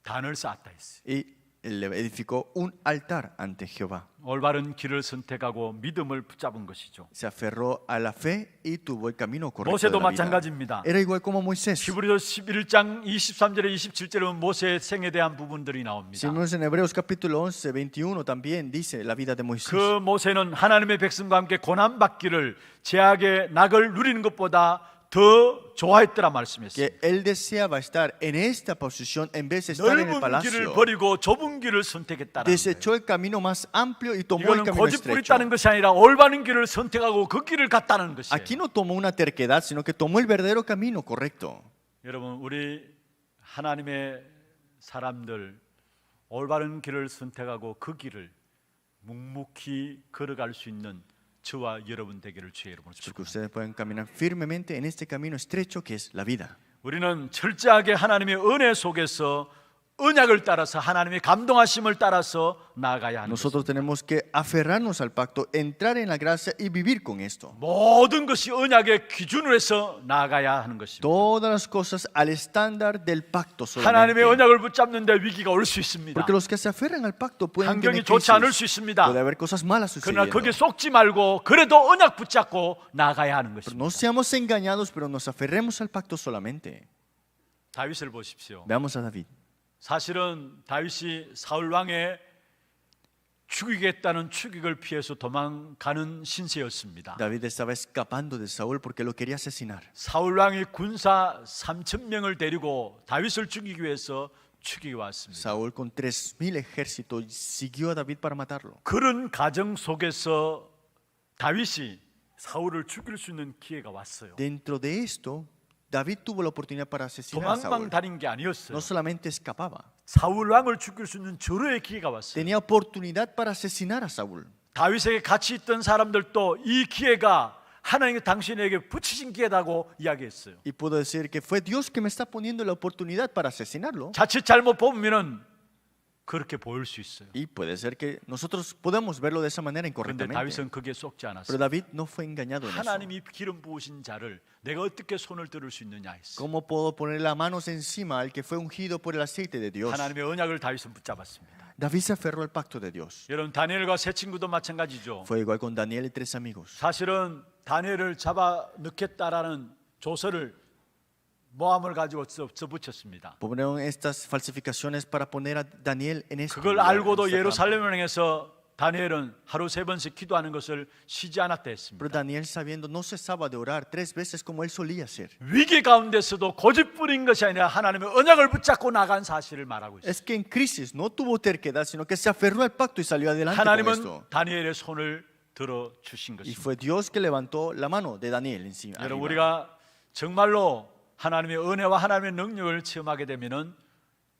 단을 쌓았다 했어요. Y le edificó un altar ante Jehová. 올바른 길을 선택하고 믿음을 붙잡은 것이죠. Se aferró a la fe y tuvo el camino correcto de 모세도 la vida. 마찬가지입니다. Era igual como Moisés. 히브리서 11장 23절에 27절에 모세의 생에 대한 부분들이 나옵니다. Si vemos en Hebreos capítulo 11, 21 también dice la vida de Moisés. 그 모세는 하나님의 백성과 함께 고난받기를 제약의 낙을 누리는 것보다 더 좋아했더라 말씀했어요. Que él deseaba estar en esta posición en vez de estar en el 넓은 길을 palacio. 버리고 좁은 길을 선택했다는 Desechó 거예요. el camino más amplio y tomó el 이거는 camino 고집 estrecho. 부렸다는 것이 아니라 올바른 길을 선택하고 그 길을 갔다는 것이에요. Aquí no tomó una terquedad, sino que tomó el verdadero camino correcto. 여러분, 우리 하나님의 사람들 올바른 길을 선택하고 그 길을 묵묵히 걸어갈 수 있는 저와 여러분 되기를 주의 이름으로 Para que 축복합니다. ustedes puedan caminar firmemente en este camino estrecho que es la vida. 우리는 철저하게 하나님의 은혜 속에서 언약을 따라서 하나님의 감동하심을 따라서 나아가야 하는 것입니다. Nosotros tenemos que aferrarnos al pacto, entrar en la gracia y vivir con esto. 모든 것이 언약의 기준으로 해서 나아가야 하는 것입니다. Todas las cosas al estándar del pacto 하나님의 solamente. 언약을 붙잡는데 위기가 올 수 있습니다. Porque los que se aferran al pacto pueden 환경이 tener 좋지 않을 수 crisis. 있습니다. Puede haber cosas malas 그러나 sucediendo. 거기에 속지 말고 그래도 언약 붙잡고 나아가야 하는 Pero 것입니다. no seamos engañados, pero nos aferremos al pacto solamente. 다윗을 보십시오. Veamos a David. 사실은 다윗이 사울 왕의 죽이겠다는 추격을 피해서 도망가는 신세였습니다. David estaba escapando de Saúl porque lo quería asesinar. 사울 왕이 군사 3,000명을 데리고 다윗을 죽이기 위해서 추격해 왔습니다. Saúl con 3,000 ejércitos siguió a David para matarlo. 그런 가정 속에서 다윗이 사울을 죽일 수 있는 기회가 왔어요. Dentro de esto, David tuvo la oportunidad para asesinar a 도망만 Saúl. 다닌 게 아니었어요. No solamente escapaba, 사울 왕을 죽일 수 있는 절호의 기회가 왔어요. tenía oportunidad para asesinar a Saúl. 다윗에게 같이 있던 사람들도 이 기회가 하나님이 당신에게 붙이신 기회다고 이야기했어요. Y puedo decir que fue Dios que me está poniendo la oportunidad para asesinarlo. 자칫 잘못 보면은 그렇게 보일 수 있어요. Y puede ser que nosotros podamos verlo de esa manera 그런데 incorrectamente. 다윗은 그게 속지 Pero 않았어요. David no fue engañado en eso. 하나님이 기름 부으신 자를 내가 어떻게 손을 들을 수 있느냐 했어요. ¿Cómo puedo poner las manos encima al que fue ungido por el aceite de Dios? 하나님의 언약을 다윗은 붙잡았습니다. David se aferró al pacto de Dios. 여러분 다니엘과 세 친구도 마찬가지죠. Fue igual con Daniel y 3 amigos. 사실은 다니엘을 잡아 넣겠다라는 조서를 모함을 가지고 써붙였습니다. Pusieron estas falsificaciones para poner a Daniel en este 그걸 lugar, en 알고도 esta trampa. 예루살렘을 향해서 다니엘은 하루 3번씩 기도하는 것을 쉬지 않았다 했습니다. Pero Daniel, sabiendo, no cesaba de orar 3 veces como él solía hacer. 위기 가운데서도 고집 부린 것이 아니라 하나님의 언약을 붙잡고 나간 사실을 말하고 있습니다. Es que en crisis no tuvo terquedad, sino que se aferró al pacto y salió adelante con 하나님은 esto. 다니엘의 손을 들어 주신 Y 것입니다. fue Dios que levantó la mano de Daniel encima. 여러분 arriba. 우리가 정말로 하나님의 은혜와 하나님의 능력을 체험하게 되면은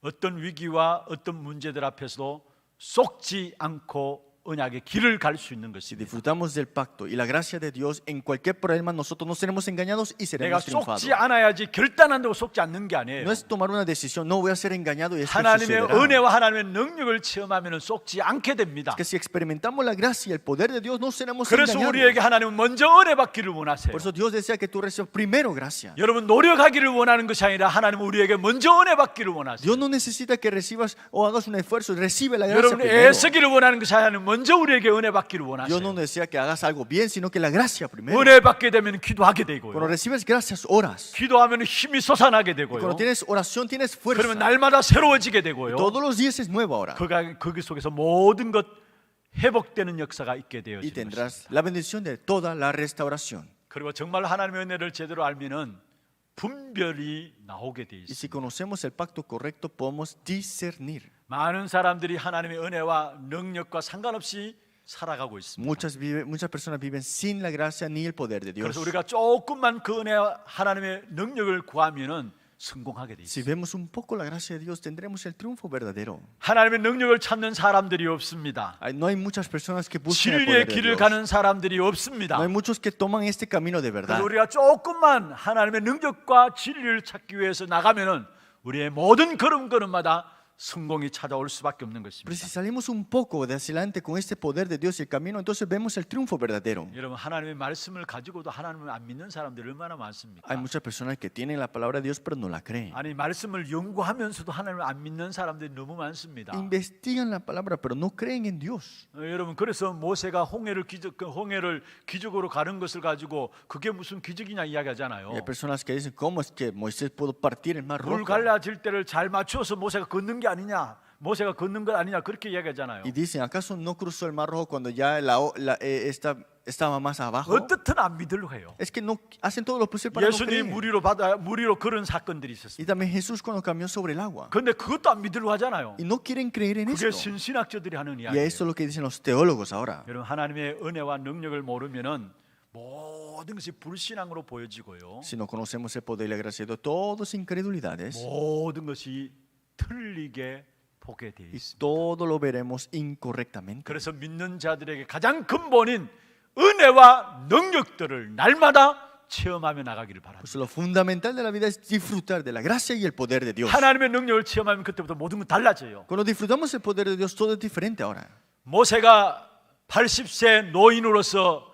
어떤 위기와 어떤 문제들 앞에서도 속지 않고 언약의 길을 갈 수 있는 Si 것입니다. disfrutamos del pacto y la gracia de Dios, en cualquier problema nosotros no seremos engañados y 내가 seremos triunfados. 속지 않아야지 결단한다고 속지 않는 게 아니에요. No es tomar una decisión, no voy a ser engañado y esto 하나님의 sucederá. 은혜와 하나님의 능력을 체험하면 속지 않게 됩니다. Es que si experimentamos la gracia y el poder de Dios, no seremos 그래서 engañados. 우리에게 하나님은 먼저 은혜 받기를 원하세요. Por eso Dios desea que tú recibas primero gracia. 여러분 노력하기를 원하는 것이 아니라 하나님은 우리에게 먼저 은혜 받기를 원하세요. Dios no necesita que recibas o hagas un esfuerzo, recibe la gracia 여러분 primero. 애쓰기를 원하는 것이 아니라 먼저 우리에게 은혜 받기를 Dios no 원하세요. desea que hagas algo bien, sino que la gracia primero. 은혜 받게 되면 기도하게 Cuando 되고요. recibes gracias, oras. 기도하면 힘이 솟아나게 Y 되고요. cuando tienes oración, tienes fuerza. 그러면 날마다 새로워지게 되고요. Todos los días es nueva hora. 거기 속에서 모든 것 회복되는 역사가 있게 Y 되어지는 것입니다. tendrás la bendición de toda la restauración. 그리고 정말 하나님의 은혜를 제대로 알면은 분별이 나오게 돼 Y 있습니다. si conocemos el pacto correcto, podemos discernir. 많은 사람들이 하나님의 은혜와 능력과 상관없이 살아가고 있습니다. Muchas personas viven sin la gracia ni el poder de Dios. 그래서 우리가 조금만 그 은혜와 하나님의 능력을 구하면은 성공하게 돼 Si 있습니다. vemos un poco la gracia de Dios, tendremos el triunfo verdadero. 하나님의 능력을 찾는 사람들이 없습니다. No hay muchas personas que buscan el 진리의 poder de 길을 Dios. 가는 사람들이 없습니다. No hay muchos que toman este camino de verdad. 그래서 우리가 조금만 하나님의 능력과 진리를 찾기 위해서 나가면은 우리의 모든 걸음걸음마다 성공이 찾아올 수밖에 없는 Pero si 것입니다. salimos un poco de adelante con este poder de Dios y el camino, entonces vemos el triunfo verdadero. 여러분 하나님의 말씀을 가지고도 하나님을 안 믿는 사람들이 얼마나 많습니까? Hay muchas personas que tienen la palabra de Dios pero no la creen. 아니 말씀을 연구하면서도 하나님을 안 믿는 사람들이 너무 많습니다. Investigan la palabra pero no creen en Dios. 여러분 그래서 모세가 홍해를 기적으로 가는 것을 가지고 그게 무슨 기적이냐 이야기하잖아요. Y hay personas que dicen, ¿cómo es que Moisés pudo partir el mar 물 rojo? 갈라질 때를 잘 맞춰서 모세가 걷는 게 아니냐, 모세가 걷는 것 아니냐 그렇게 이야기하잖아요. Y dicen, ¿acaso no cruzó el mar rojo cuando ya estaba más abajo? 어떻든 안 믿으려고 해요. Es que no hacen todo lo posible para no creer. 예수님 무리로 그런 사건들이 Y 있었어요. también Jesús cuando caminó sobre el agua. 그런데 그것도 안 믿으려고 하잖아요. Y no quieren creer en 그게 esto. 신신학자들이 하는 Y 이야기예요. eso es lo que dicen los teólogos ahora. 여러분 하나님의 은혜와 능력을 모르면은 모든 것이 불신앙으로 보여지고요. Si no conocemos el poder y la gracia de Dios, todos incredulidades. 모든 것이 틀리게 보게 돼 Y 있습니다. todo lo veremos incorrectamente. 그래서 믿는 자들에게 가장 근본인 은혜와 능력들을 날마다 체험하며 나가기를 바랍니다. Pues lo fundamental de la vida es disfrutar de la gracia y el poder de Dios. 하나님의 능력을 체험하면 그때부터 모든 건 달라져요. Cuando disfrutamos el poder de Dios, todo es diferente ahora. 모세가 80세 노인으로서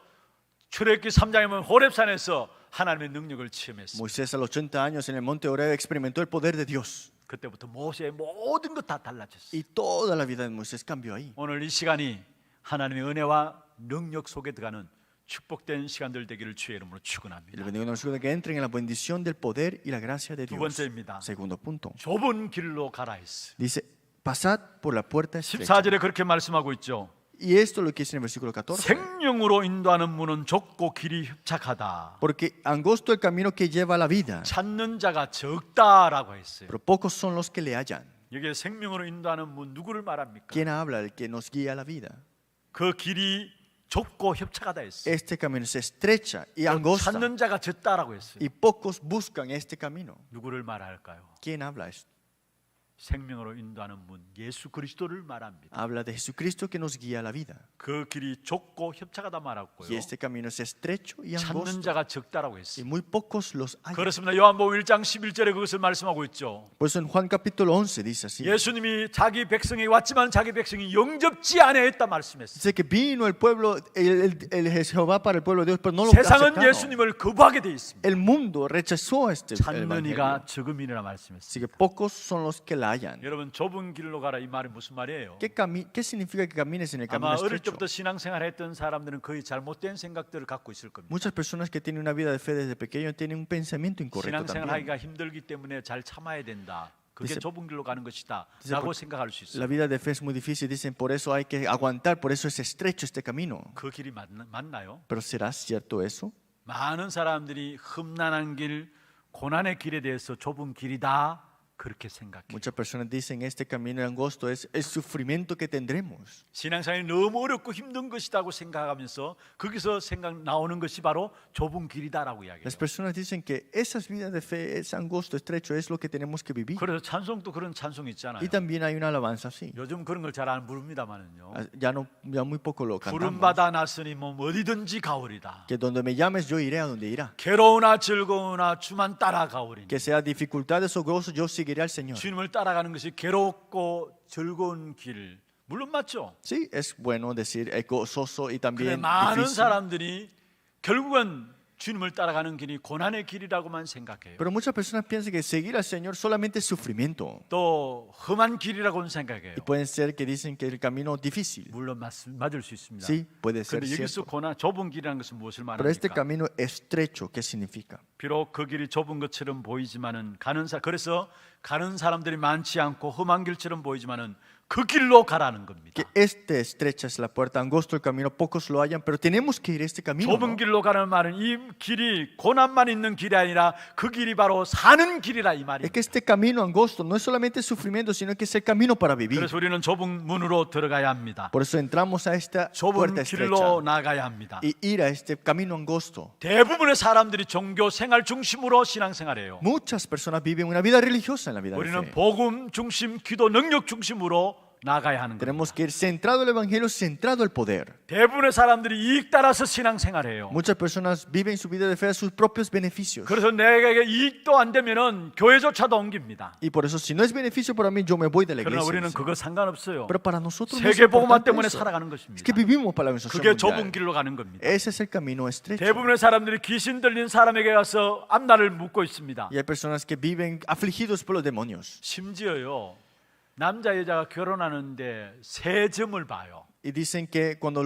출애굽기 3장에 보면 호렙산에서 하나님의 능력을 체험했어요. Moisés a los 80 años en el monte Horeb experimentó el poder de Dios. 그때부터 모세의 모든 것 다 달라졌어요. Y toda la vida de Moisés cambió ahí. 오늘 이 시간이 하나님의 은혜와 능력 속에 들어가는 축복된 시간들 되기를 주의 이름으로 Y 축원합니다. le bendigo que entren en la bendición del poder y la gracia de 두 Dios. 번째입니다. Segundo punto. 좁은 길로 가라 했어요. Dice, pasad por la puerta estrecha. 14절에 그렇게 말씀하고 있죠. Y esto lo que dice en el versículo 14. 생명으로 인도하는 문은 좁고 길이 협착하다. Porque angosto el camino que lleva a la vida, 찾는 자가 적다라고 했어요. pero pocos son los que le hallan. 여기에 생명으로 인도하는 문 누구를 말합니까? ¿Quién habla? El que nos guía a la vida. 그 길이 좁고 협착하다 했어요. Este camino es estrecha y angosta. 찾는 자가 적다라고 했어요. Y pocos buscan este camino. 누구를 말할까요? ¿Quién habla esto? 생명으로 인도하는 문 예수 그리스도를 말합니다. Habla de Jesucristo que nos guía a la vida. 그 길이 좁고 협착하다 말았고요. Y este camino es estrecho y 찾는 angosto. 자가 적다라고 Y 했어요. muy pocos los hallan. 그렇습니다. 요한복음 1장 11절에 그것을 말씀하고 있죠. Por eso en Juan capítulo 11 dice así. 예수님이 자기 백성에게 왔지만 자기 백성이 영접지 않았다 말씀했어요. Dice que vino el pueblo, el Jehová para el pueblo de Dios, pero no lo 세상은 aceptaron. 예수님을 거부하게 돼 있습니다. El mundo rechazó este 찾는 evangelio. 이가 적음이라 말씀했어요. Así que pocos son los que la hallan. 여러분 좁은 길로 가라 이 말이 무슨 말이에요? ¿Qué significa que camines en el camino 아마 어릴 estrecho? 때부터 신앙생활 했던 사람들은 거의 잘못된 생각들을 갖고 있을 겁니다. Muchas personas que tienen una vida de fe desde pequeño tienen un pensamiento incorrecto 신앙생활 también. 하기가 힘들기 때문에 잘 참아야 된다. 그게 Dice- 좁은 길로 가는 것이다. dice 라고 por- 생각할 수 있어요. La vida de fe es muy difícil, dicen, por eso hay que aguantar, por eso es estrecho este camino. 그 길이 맞나요? Pero ¿será cierto eso? 많은 사람들이 험난한 길, 고난의 길에 대해서 좁은 길이다 그렇게 생각해요. Muchas personas dicen este camino angosto es el sufrimiento que tendremos. 신앙생활이 너무 어렵고 힘든 것이라고 생각하면서 거기서 생각 나오는 것이 바로 좁은 길이다라고 이야기해요. Las personas dicen que esas vidas de fe, es angosto, estrecho, es lo que tenemos que vivir. 그래서 찬송도 그런 찬송이 있잖아요. Y también hay una alabanza así. 요즘 그런 걸 잘 안 부릅니다만은요. Ya muy poco lo 푸른 cantamos. 바다 났으니 뭐 어디든지 가오리다. Que donde me llames yo iré a donde irá. 괴로우나 즐거우나 주만 따라가오리니. Que sea dificultades o gozos, yo seguiré al Señor. 주님을 따라가는 것이 괴롭고 즐거운 길. 물론 맞죠. Sí, es bueno decir gozoso y 근데 también 많은 difícil. 사람들이 결국은 주님을 따라가는 길이 고난의 길이라고만 생각해요. Pero muchas personas piensan que seguir al Señor solamente es sufrimiento. 또 험한 길이라고는 생각해요. Y pueden ser que dicen que el camino es difícil. 물론 맞을 수 있습니다. Sí, puede ser 그런데 여기서 cierto. 고난 좁은 길이라는 것은 무엇을 Pero este 말합니까? camino estrecho, ¿qué significa? 비록 그 길이 좁은 것처럼 보이지만은 그래서 가는 사람들이 많지 않고 험한 길처럼 보이지만은 그 길로 가라는 겁니다. Que estrecha es la puerta, angosto el camino, pocos lo hallan, pero tenemos que ir este camino. 좁은 ¿no? 길로 가는 말은 이 길이 고난만 있는 길이 아니라 그 길이 바로 사는 길이라 이 Es 말입니다. que este camino angosto no es solamente sufrimiento, sino que es el camino para vivir. 그래서 우리는 좁은 문으로 들어가야 합니다. Por eso entramos a esta 좁은 puerta 길로 estrecha 나가야 합니다. y ir a este camino angosto. 대부분의 사람들이 종교 생활 중심으로 신앙생활해요. Muchas personas viven una vida religiosa en la vida de 우리는 fe. 복음 중심, 기도 능력 중심으로 나가야 하는 Tenemos 겁니다. que ir centrado al Evangelio, centrado al poder. 대부분의 사람들이 이익 따라서 신앙생활해요. Muchas personas viven su vida de fe a sus propios beneficios. 그래서 내게 이익도 안 되면은 교회조차도 옮깁니다. Y por eso, si no es beneficio para mí, yo me voy de la 그러나 iglesia. 우리는 dice. 그거 상관없어요. Pero para nosotros no es 세계복음화 importante 때문에 eso. 살아가는 Es 것입니다. que vivimos para la evangelización 그게 좁은 mundial. 길로 가는 겁니다. Ese es el camino estrecho. 대부분의 사람들이 귀신 들린 사람에게 가서 앞날을 묻고 있습니다. Y hay personas que viven afligidos por los demonios. 심지어요, 남자 여자가 결혼하는데 세 점을 봐요. Y dicen que cuando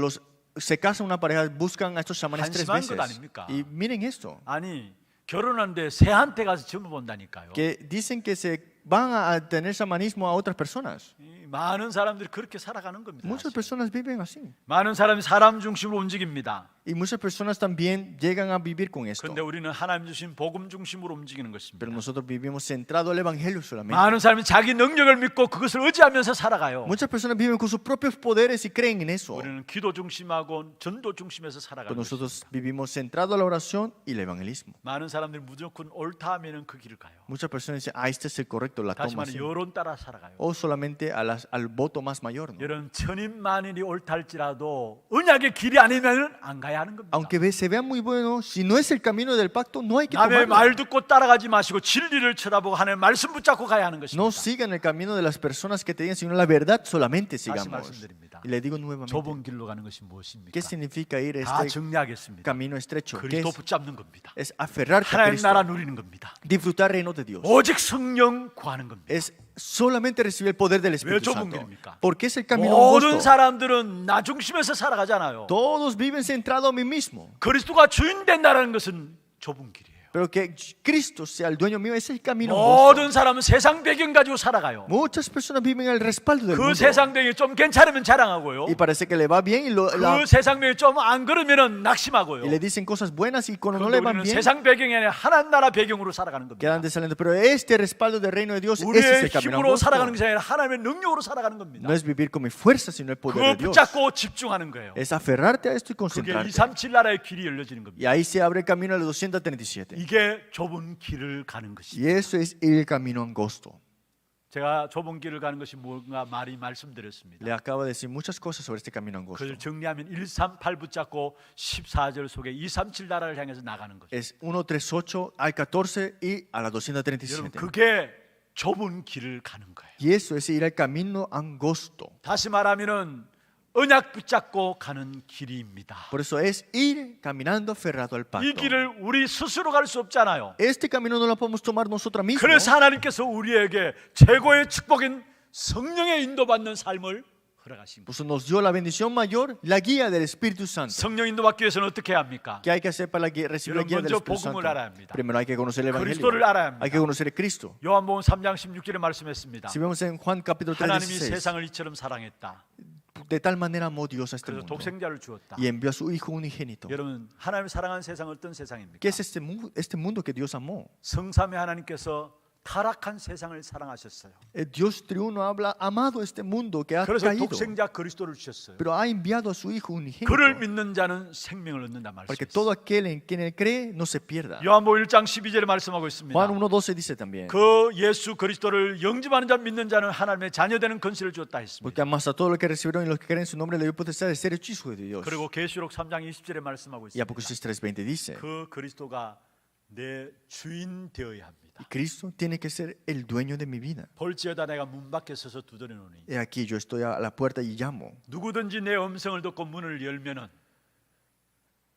se casa una pareja, buscan a estos chamanes 3 한심한 것 veces. 아닙니까? Y miren esto, 아니, 결혼하는데 새한테 가서 점을 본다니까요. que dicen que se van a tener chamanismo a otras personas. 이 많은 사람들이 그렇게 살아가는 겁니다. Muchas 사실. personas viven así. 많은 사람이 사람 중심으로 움직입니다. Y muchas personas también llegan a vivir con esto. 그런데 우리는 하나님 주신 복음 중심으로 움직이는 것입니다. Pero nosotros vivimos centrado al Evangelio solamente. 많은 사람이 자기 능력을 믿고 그것을 의지하면서 살아가요. Muchas personas viven con sus propios poderes y creen en eso. 우리는 기도 중심하고 전도 중심에서 살아가는 Pero 것입니다. nosotros vivimos centrado a la oración y el evangelismo. 많은 사람들이 무조건 옳다 하면은 그 길을 가요. Muchas personas dicen, este es el correcto, la 다시 toma 말해 así. 여론 따라 살아가요. O solamente al voto más mayor. ¿no? 여러분 천인 만인이 옳다 할지라도 언약의 길이 아니면은 안 가요. 가야 하는 겁니다. Aunque se vea muy bueno, si no es el camino del pacto, no hay que 남의 tomarlo. 말 듣고 따라가지 마시고 진리를 쳐다보고 하나님의 말씀 붙잡고 가야 하는 것입니다. No sigan el camino de las personas que te digan, sino la verdad solamente 다시 sigamos. 말씀드립니다. Y le digo nuevamente, 좁은 길로 가는 것이 무엇입니까? ¿qué significa ir 다 este 정리하겠습니다. camino estrecho? ¿Qué 그리스도 es? 붙잡는 겁니다. Es aferrarte a 하나님 Cristo, 나라 누리는 겁니다. disfrutar el reino de Dios. 오직 성령 구하는 겁니다. Es solamente recibir el poder del 왜 Espíritu 좁은 Santo. 길입니까? Porque es el camino 모든 angosto. 사람들은 나 중심에서 살아가잖아요. Todos viven centrado a mí mismo. 그리스도가 주인 된다는 것은 좁은 길이에요. Pero que Cristo sea el dueño mío es el camino angosto. 모든 사람은 세상 배경 가지고 살아가요. Muchas personas viven al respaldo del 그 mundo. 세상 배경이 좀 괜찮으면 자랑하고요. Y parece que le va bien y, 그 세상 배경이 좀 안 그러면 낙심하고요. y le dicen cosas buenas y cuando no 그런데 le van 우리는 bien 세상 배경이 아니라 하나님 나라 배경으로 살아가는 겁니다. quedan desalentados. Pero este respaldo del reino de Dios, ese es 우리의 el camino 힘으로 angosto. 살아가는 것이 아니라 하나님의 능력으로 살아가는 겁니다. No es vivir con mi fuerza, sino el poder 그거 de Dios. 붙잡고 집중하는 거예요. Es aferrarte a esto y 그게 concentrarte. 237 나라의 길이 열려지는 겁니다. Y ahí se abre el camino a los 237. 이게 좁은 길을 가는 Y 것입니다. eso es el camino angosto. 제가 좁은 길을 가는 것이 뭔가 말이 말씀드렸습니다. Le acabo de decir muchas cosas sobre este camino angosto. 그걸 정리하면 138 붙잡고 14절 속에 237 나라를 향해서 나가는 거죠. Es 138 al 14 y a la 여러분 237. 그게 좁은 길을 가는 거예요. Y eso es ir al camino angosto. 다시 말하면은 언약 붙잡고 가는 길입니다. Por eso es ir caminando aferrado al 이 pacto. 길을 우리 스스로 갈 수 없잖아요. Este camino no lo podemos tomar nosotros mismos. 그래서 하나님께서 우리에게 최고의 축복인 성령의 인도받는 삶을 허락하신 거예요. Pues nos dio la bendición mayor, la guía del Espíritu Santo. 성령 인도받기 위해서는 어떻게 해야 합니까? ¿Qué hay que hacer para recibir la guía del 먼저 Espíritu 복음을 Santo? 알아야 합니다. Primero hay que conocer el Evangelio. 그리스도를 알아야 합니다. Hay que conocer a Cristo. 요한복음 3장 16절에 말씀했습니다. Si vemos en Juan capítulo 3, 하나님이 16, 세상을 이처럼 사랑했다. de tal manera amó Dios a este 그래서 mundo 독생자를 주었다. y envió a su Hijo unigénito. 여러분 하나님이 사랑하는 세상은 어떤 세상입니까? ¿Qué es este mundo que Dios amó? 성삼위 하나님께서 타락한 세상을 사랑하셨어요. El Dios triuno habla amado este mundo que ha 그래서 caído, 독생자 그리스도를 주셨어요. pero ha enviado a su Hijo unigénito 그를 믿는 자는 생명을 얻는다 para que 말씀했어요. todo aquel en quien él cree no se pierda. 요한복음 1장 12절에 말씀하고 있습니다. Juan 1:12 dice también, 그 예수 그리스도를 영접하는 자 믿는 자는 하나님의 자녀되는 권세를 주었다 했습니다. porque más a todos los que recibieron y los que creen en su nombre le dio potestad de ser hechos hijos de Dios. 그리고 계시록 3장 20절에 말씀하고 Y 있습니다. Apocalipsis 3:20 dice, 그 그리스도가 내 주인 되어야 합니다. y Cristo tiene que ser el dueño de mi vida. 볼지어다 내가 문 밖에 서서 두드려노니 He aquí yo estoy a la puerta y llamo. 누구든지 내 음성을 듣고 문을 열면은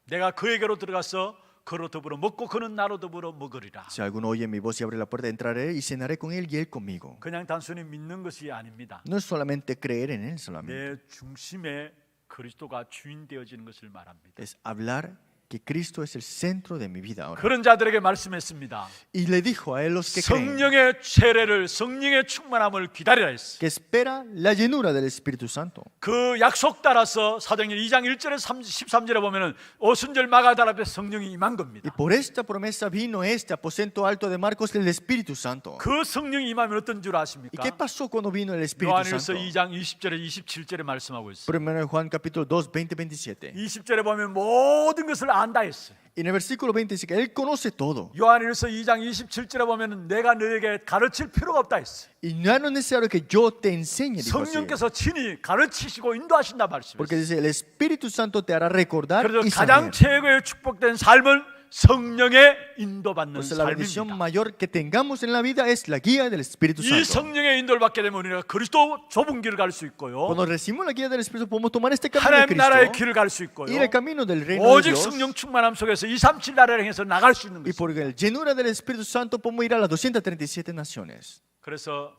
내가 그에게로 들어가서 그로 더불어 먹고 그는 나로 더불어 먹으리라. Si alguno oye mi voz y abre la puerta, entraré y cenaré con él y él conmigo. 그냥 단순히 믿는 것이 아닙니다. No es solamente creer en él solamente, 내 중심에 그리스도가 주인 되어지는 것을 말합니다. es hablar que Cristo es el centro de mi vida ahora. 그런 자들에게 말씀했습니다. Y le dijo a él los que creen 성령의 세례를 성령의 충만함을 기다리라 했어. que espera la llenura del Espíritu Santo. 그 약속 따라서 사도행전 2장 1절에 13절에 보면은 오순절 마가다라 앞에 성령이 임한 Y 겁니다. por esta promesa vino este aposento alto de Marcos el Espíritu Santo. 그 성령이 임하면 어떤 줄 ¿Y 아십니까? qué pasó cuando vino el Espíritu 요한일서 Santo? 2장 20절에 27절에 말씀하고 있어요. Primero Juan capítulo 2, 20, 27. 20절에 보면 모든 것을 안다 했어요. Y en el versículo 20 dice que Él conoce todo. 요한일서 2장 27절에 보면 내가 너에게 가르칠 필요가 없다 했어요. Y no es necesario que yo te enseñe, dijo así. 성령께서 친히 가르치시고 인도하신다 Porque 말씀했어요. dice, el Espíritu Santo te hará recordar 그래서 y 가장 saber. 최고의 축복된 삶은 성령의 인도받는 Pues la bendición 삶입니다. mayor que tengamos en la vida es la guía del Espíritu 이 Santo. 성령의 인도를 받게 되면 우리가 그리스도 좁은 길을 갈 수 있고요. Cuando recibimos la guía del Espíritu podemos tomar este camino de 하나님 나라의 Cristo, 길을 갈 수 있고요. ir al camino del reino de 오직 Dios. 성령 충만함 속에서 237 나라를 향해서 나갈 수 있는 Y 것입니다. por la llenura del Espíritu Santo podemos ir a las 237 naciones. 그래서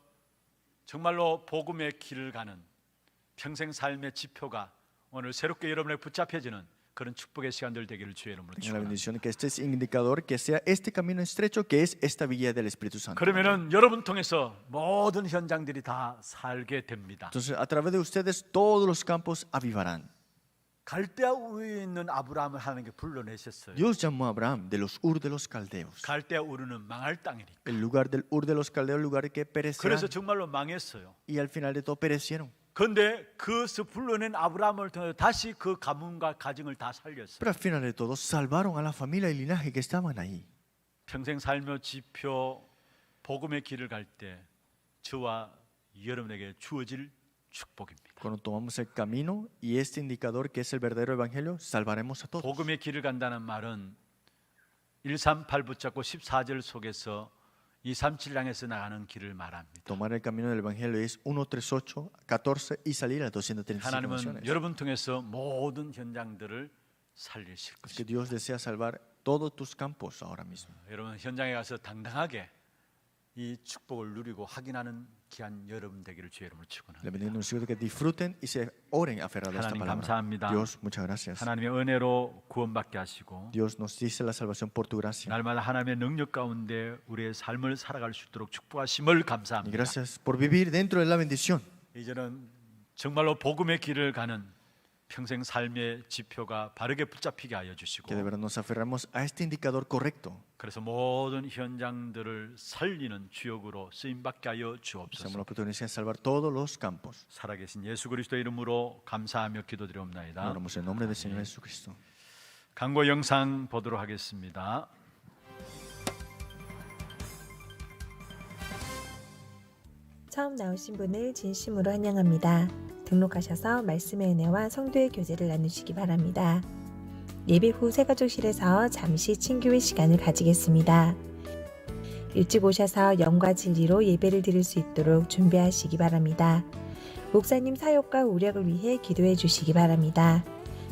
정말로 복음의 길을 가는 평생 삶의 지표가 오늘 새롭게 여러분에게 붙잡혀지는 그런 축복의 시간들 되기를 주의 이름으로 En la 축원합니다. bendición que este es indicador, que sea este camino estrecho que es esta vía del Espíritu Santo. 그러면은 여러분 통해서 모든 현장들이 다 살게 됩니다. Entonces, a través de ustedes todos los campos avivarán. 갈대아 우르에 있는 아브라함을 하나님께 불러내셨어요. Dios llamó a Abraham de los Ur de los Caldeos. 갈대아 우르는 망할 땅이니까. El lugar del Ur de los Caldeos, el lugar que perecerá. 그래서 정말로 망했어요. Y al final de todo perecieron. 그런데 그것을 불러낸 아브라함을 통해 다시 그 가문과 가정을 다 살렸어요. Pero al final de todo salvaron a la familia y linaje que estaban ahí. 평생 살며 지표 복음의 길을 갈 때 저와 여러분에게 주어질 축복입니다. Cuando tomamos el camino y este indicador que es el verdadero evangelio, salvaremos a todos. 복음의 길을 간다는 말은 138 붙잡고 14절 속에서 237 향해서 나가는 길을 말합니다. Tomar el camino del evangelio es 138, 14 y salir a 235 하나님은 naciones. 여러분 통해서 모든 현장들을 살리실 Es que 것입니다. Dios desea salvar todos tus campos ahora mismo. 여러분 현장에 가서 당당하게 이 축복을 누리고 확인하는 귀한 여러분 되기를 주의 이름으로 Le 축원합니다. bendigo en que disfruten y se oren aferrados a esta 하나님 palabra. 감사합니다. Dios, muchas gracias. 하나님의 은혜로 구원받게 하시고 Dios nos dice la salvación por tu gracia. 날마다 하나님의 능력 가운데 우리의 삶을 살아갈 수 있도록 축복하심을 Y 감사합니다. gracias por vivir dentro de la bendición. 이제는 정말로 복음의 길을 가는 평생 삶의 지표가 바르게 붙잡히게 하여 주시고 Que de verdad nos aferramos a este indicador correcto. 그래서 모든 현장들을 살리는 주역으로 쓰임받게 하여 Usamos la 주옵소서. oportunidad de salvar todos los campos. 살아계신 예수 그리스도 이름으로 감사하며 기도드리옵나이다. Oramos en nombre del Señor Jesucristo. 광고 영상 보도록 하겠습니다. 처음 나오신 분을 진심으로 환영합니다. 등록하셔서 말씀의 은혜와 성도의 교제를 나누시기 바랍니다. 예배 후 새가족실에서 잠시 친교의 시간을 가지겠습니다. 일찍 오셔서 영과 진리로 예배를 드릴 수 있도록 준비하시기 바랍니다. 목사님 사역과 우력을 위해 기도해 주시기 바랍니다.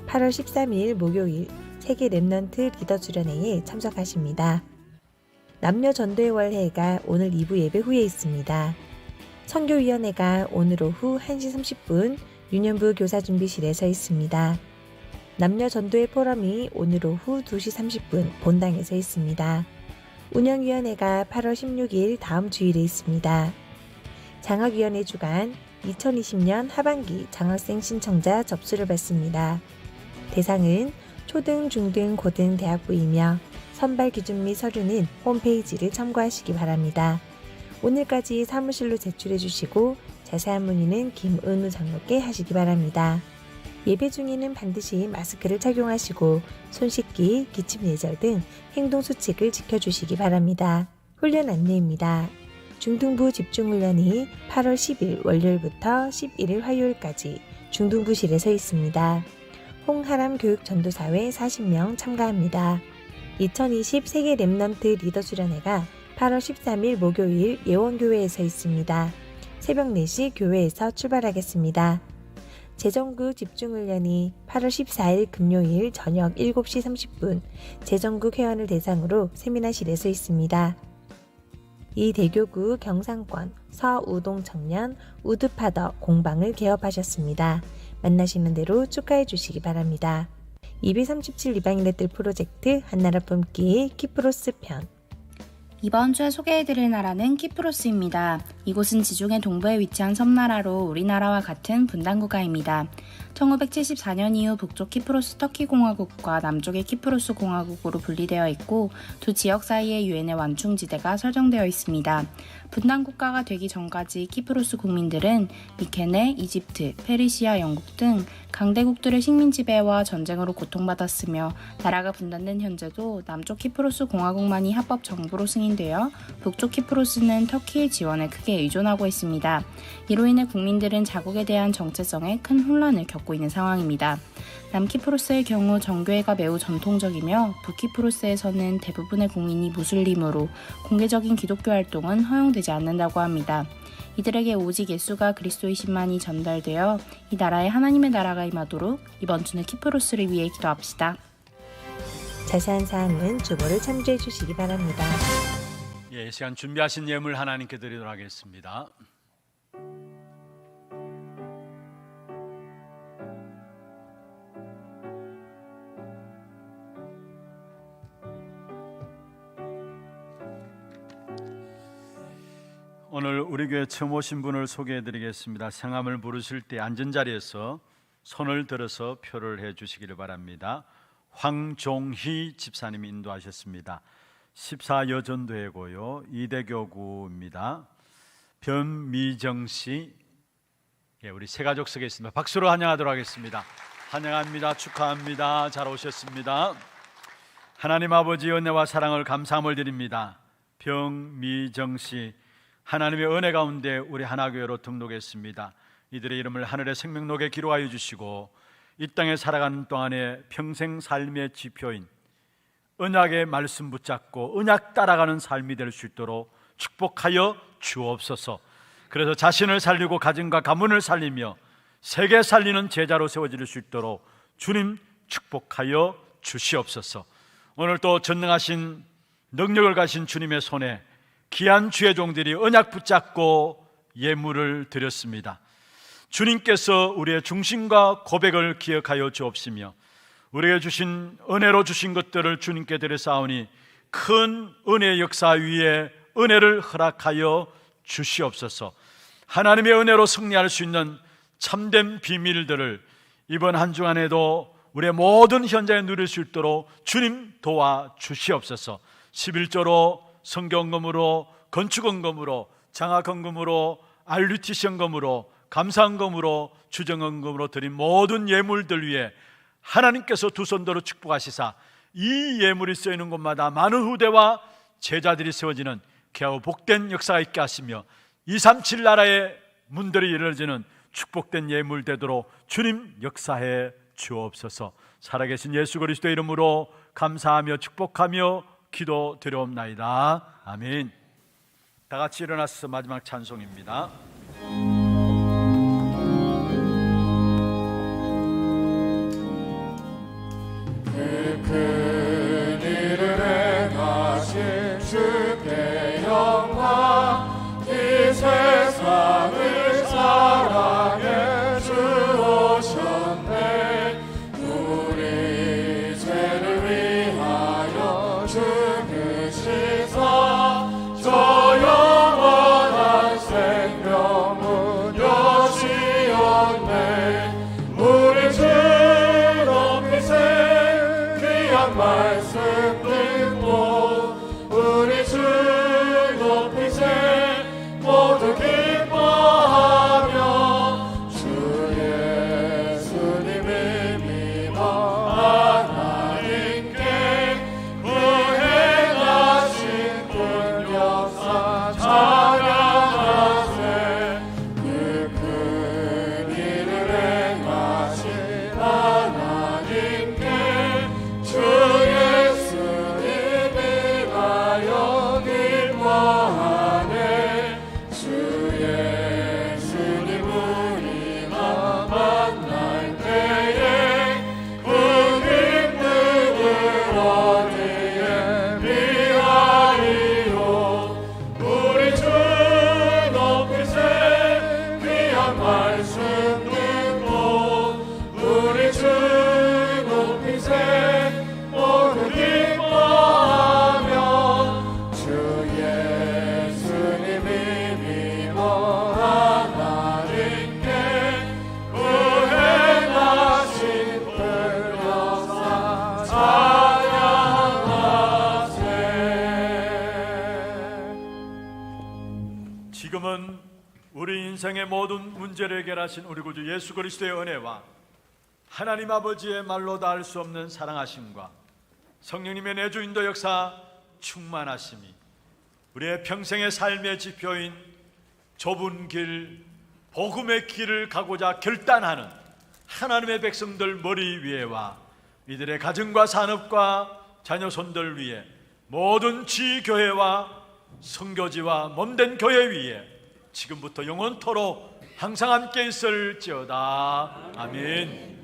8월 13일 목요일 세계 랩넌트 리더 수련회에 참석하십니다. 남녀 전도의 월회가 오늘 2부 예배 후에 있습니다. 선교위원회가 오늘 오후 1시 30분 유년부 교사준비실에서 있습니다. 남녀 전도의 포럼이 오늘 오후 2시 30분 본당에서 있습니다. 운영위원회가 8월 16일 다음 주일에 있습니다. 장학위원회 주간 2020년 하반기 장학생 신청자 접수를 받습니다. 대상은 초등, 중등, 고등 대학부이며 선발 기준 및 서류는 홈페이지를 참고하시기 바랍니다. 오늘까지 사무실로 제출해 주시고 자세한 문의는 김은우 장로께 하시기 바랍니다. 예배 중에는 반드시 마스크를 착용하시고 손 씻기, 기침 예절 등 행동 수칙을 지켜주시기 바랍니다. 훈련 안내입니다. 중등부 집중훈련이 8월 10일 월요일부터 11일 화요일까지 중등부실에서 있습니다. 홍하람 교육전도사회 40명 참가합니다. 2020 세계 랩넌트 리더 수련회가 8월 13일 목요일 예원교회에서 있습니다. 새벽 4시 교회에서 출발하겠습니다. 재정국 집중훈련이 8월 14일 금요일 저녁 7시 30분 재정국 회원을 대상으로 세미나실에서 있습니다. 이 대교구 경상권 서우동 청년 우드파더 공방을 개업하셨습니다. 만나시는 대로 축하해 주시기 바랍니다. 237 이방인들 프로젝트 한나라 품기 키프로스 편 이번 주에 소개해드릴 나라는 키프로스입니다. 이곳은 지중해 동부에 위치한 섬나라로 우리나라와 같은 분단국가입니다. 1974년 이후 북쪽 키프로스 터키 공화국과 남쪽의 키프로스 공화국으로 분리되어 있고 두 지역 사이에 유엔의 완충지대가 설정되어 있습니다. 분단국가가 되기 전까지 키프로스 국민들은 미케네, 이집트, 페르시아, 영국 등 강대국들의 식민 지배와 전쟁으로 고통받았으며 나라가 분단된 현재도 남쪽 키프로스 공화국만이 합법 정부로 승인되어 북쪽 키프로스는 터키의 지원에 크게 의존하고 있습니다. 이로 인해 국민들은 자국에 대한 정체성에 큰 혼란을 겪고 있는 상황입니다. 남키프로스의 경우 정교회가 매우 전통적이며 북키프로스에서는 대부분의 국민이 무슬림으로 공개적인 기독교 활동은 허용되지 않는다고 합니다. 이들에게 오직 예수가 그리스도이신만이 전달되어 이 나라에 하나님의 나라가 임하도록 이번 주는 키프로스를 위해 기도합시다. 자세한 사항은 주보를 참조해 주시기 바랍니다. 예, 이 시간 준비하신 예물 하나님께 드리도록 하겠습니다. 오늘 우리 교회 처음 오신 분을 소개해 드리겠습니다. 성함을 부르실 때 앉은 자리에서 손을 들어서 표를 해 주시기를 바랍니다. 황종희 집사님이 인도하셨습니다. 14여전도회고요. 이대교구입니다. 변미정 씨, 예, 우리 새가족 속에 있습니다. 박수로 환영하도록 하겠습니다. 환영합니다. 축하합니다. 잘 오셨습니다. 하나님 아버지 은혜와 사랑을 감사함을 드립니다. 병미정 씨, 하나님의 은혜 가운데 우리 하나교회로 등록했습니다. 이들의 이름을 하늘의 생명록에 기록하여 주시고 이 땅에 살아가는 동안에 평생 삶의 지표인 언약의 말씀 붙잡고 언약 따라가는 삶이 될 수 있도록 축복하여 주옵소서. 그래서 자신을 살리고 가정과 가문을 살리며 세계 살리는 제자로 세워질 수 있도록 주님 축복하여 주시옵소서. 오늘 또 전능하신 능력을 가신 주님의 손에 귀한 주의 종들이 언약 붙잡고 예물을 드렸습니다. 주님께서 우리의 중심과 고백을 기억하여 주옵시며 우리에게 주신 은혜로 주신 것들을 주님께 드려싸우니 큰 은혜의 역사 위에 은혜를 허락하여 주시옵소서. 하나님의 은혜로 승리할 수 있는 참된 비밀들을 이번 한 주간에도 우리의 모든 현장에 누릴 수 있도록 주님 도와주시옵소서. 11조로 성경금으로 건축원금으로 장학헌금으로 RUTC헌금으로 감사헌금으로 주정헌금으로 드린 모든 예물들 위에 하나님께서 두 손으로 축복하시사 이 예물이 쓰이는 곳마다 많은 후대와 제자들이 세워지는 귀하고 복된 역사가 있게 하시며 237 나라의 문들이 열어지는 축복된 예물 되도록 주님 역사해 주옵소서. 살아계신 예수 그리스도의 이름으로 감사하며 축복하며 기도드려옵나이다. 아멘. 다 같이 일어나서 마지막 찬송입니다. 큰 일을 행하신 주께 영광, 이 세상을 사랑해 주오셨네. 우리 죄를 위하여 죽으시사 저 영원한 생명을 여시었네. 우리 주 높이세 귀한 말씀 듣고 우리 주 높이세 모두 기뻐하며 주 예수님을 믿어 하나님께 그 행하신 큰 역사 찬양하세. 그 큰 일을 행하신 하나님께 주 예수님 위하여 기뻐하네. 주 예수님 우리가 만날 때에 그 기쁨을 어디에 비하리요. 우리 주 높이세 귀한 말씀 듣고 우리 주 높이세 모두 기뻐하며 주 예수님이 믿어 하나님께 그 행하신 큰 역사 찬양하세. 지금은 우리 인생의 모든 문제를 해결하신 우리 구주 예수 그리스도의 은혜와 하나님 아버지의 말로 다 할 수 없는 사랑하심과 성령님의 내주인도 역사 충만하심이 우리의 평생의 삶의 지표인 좁은 길, 복음의 길을 가고자 결단하는 하나님의 백성들 머리 위에와 이들의 가정과 산업과 자녀손들 위에 모든 지교회와 선교지와 몸된 교회 위에 지금부터 영원토록 항상 함께 있을지어다. 아멘.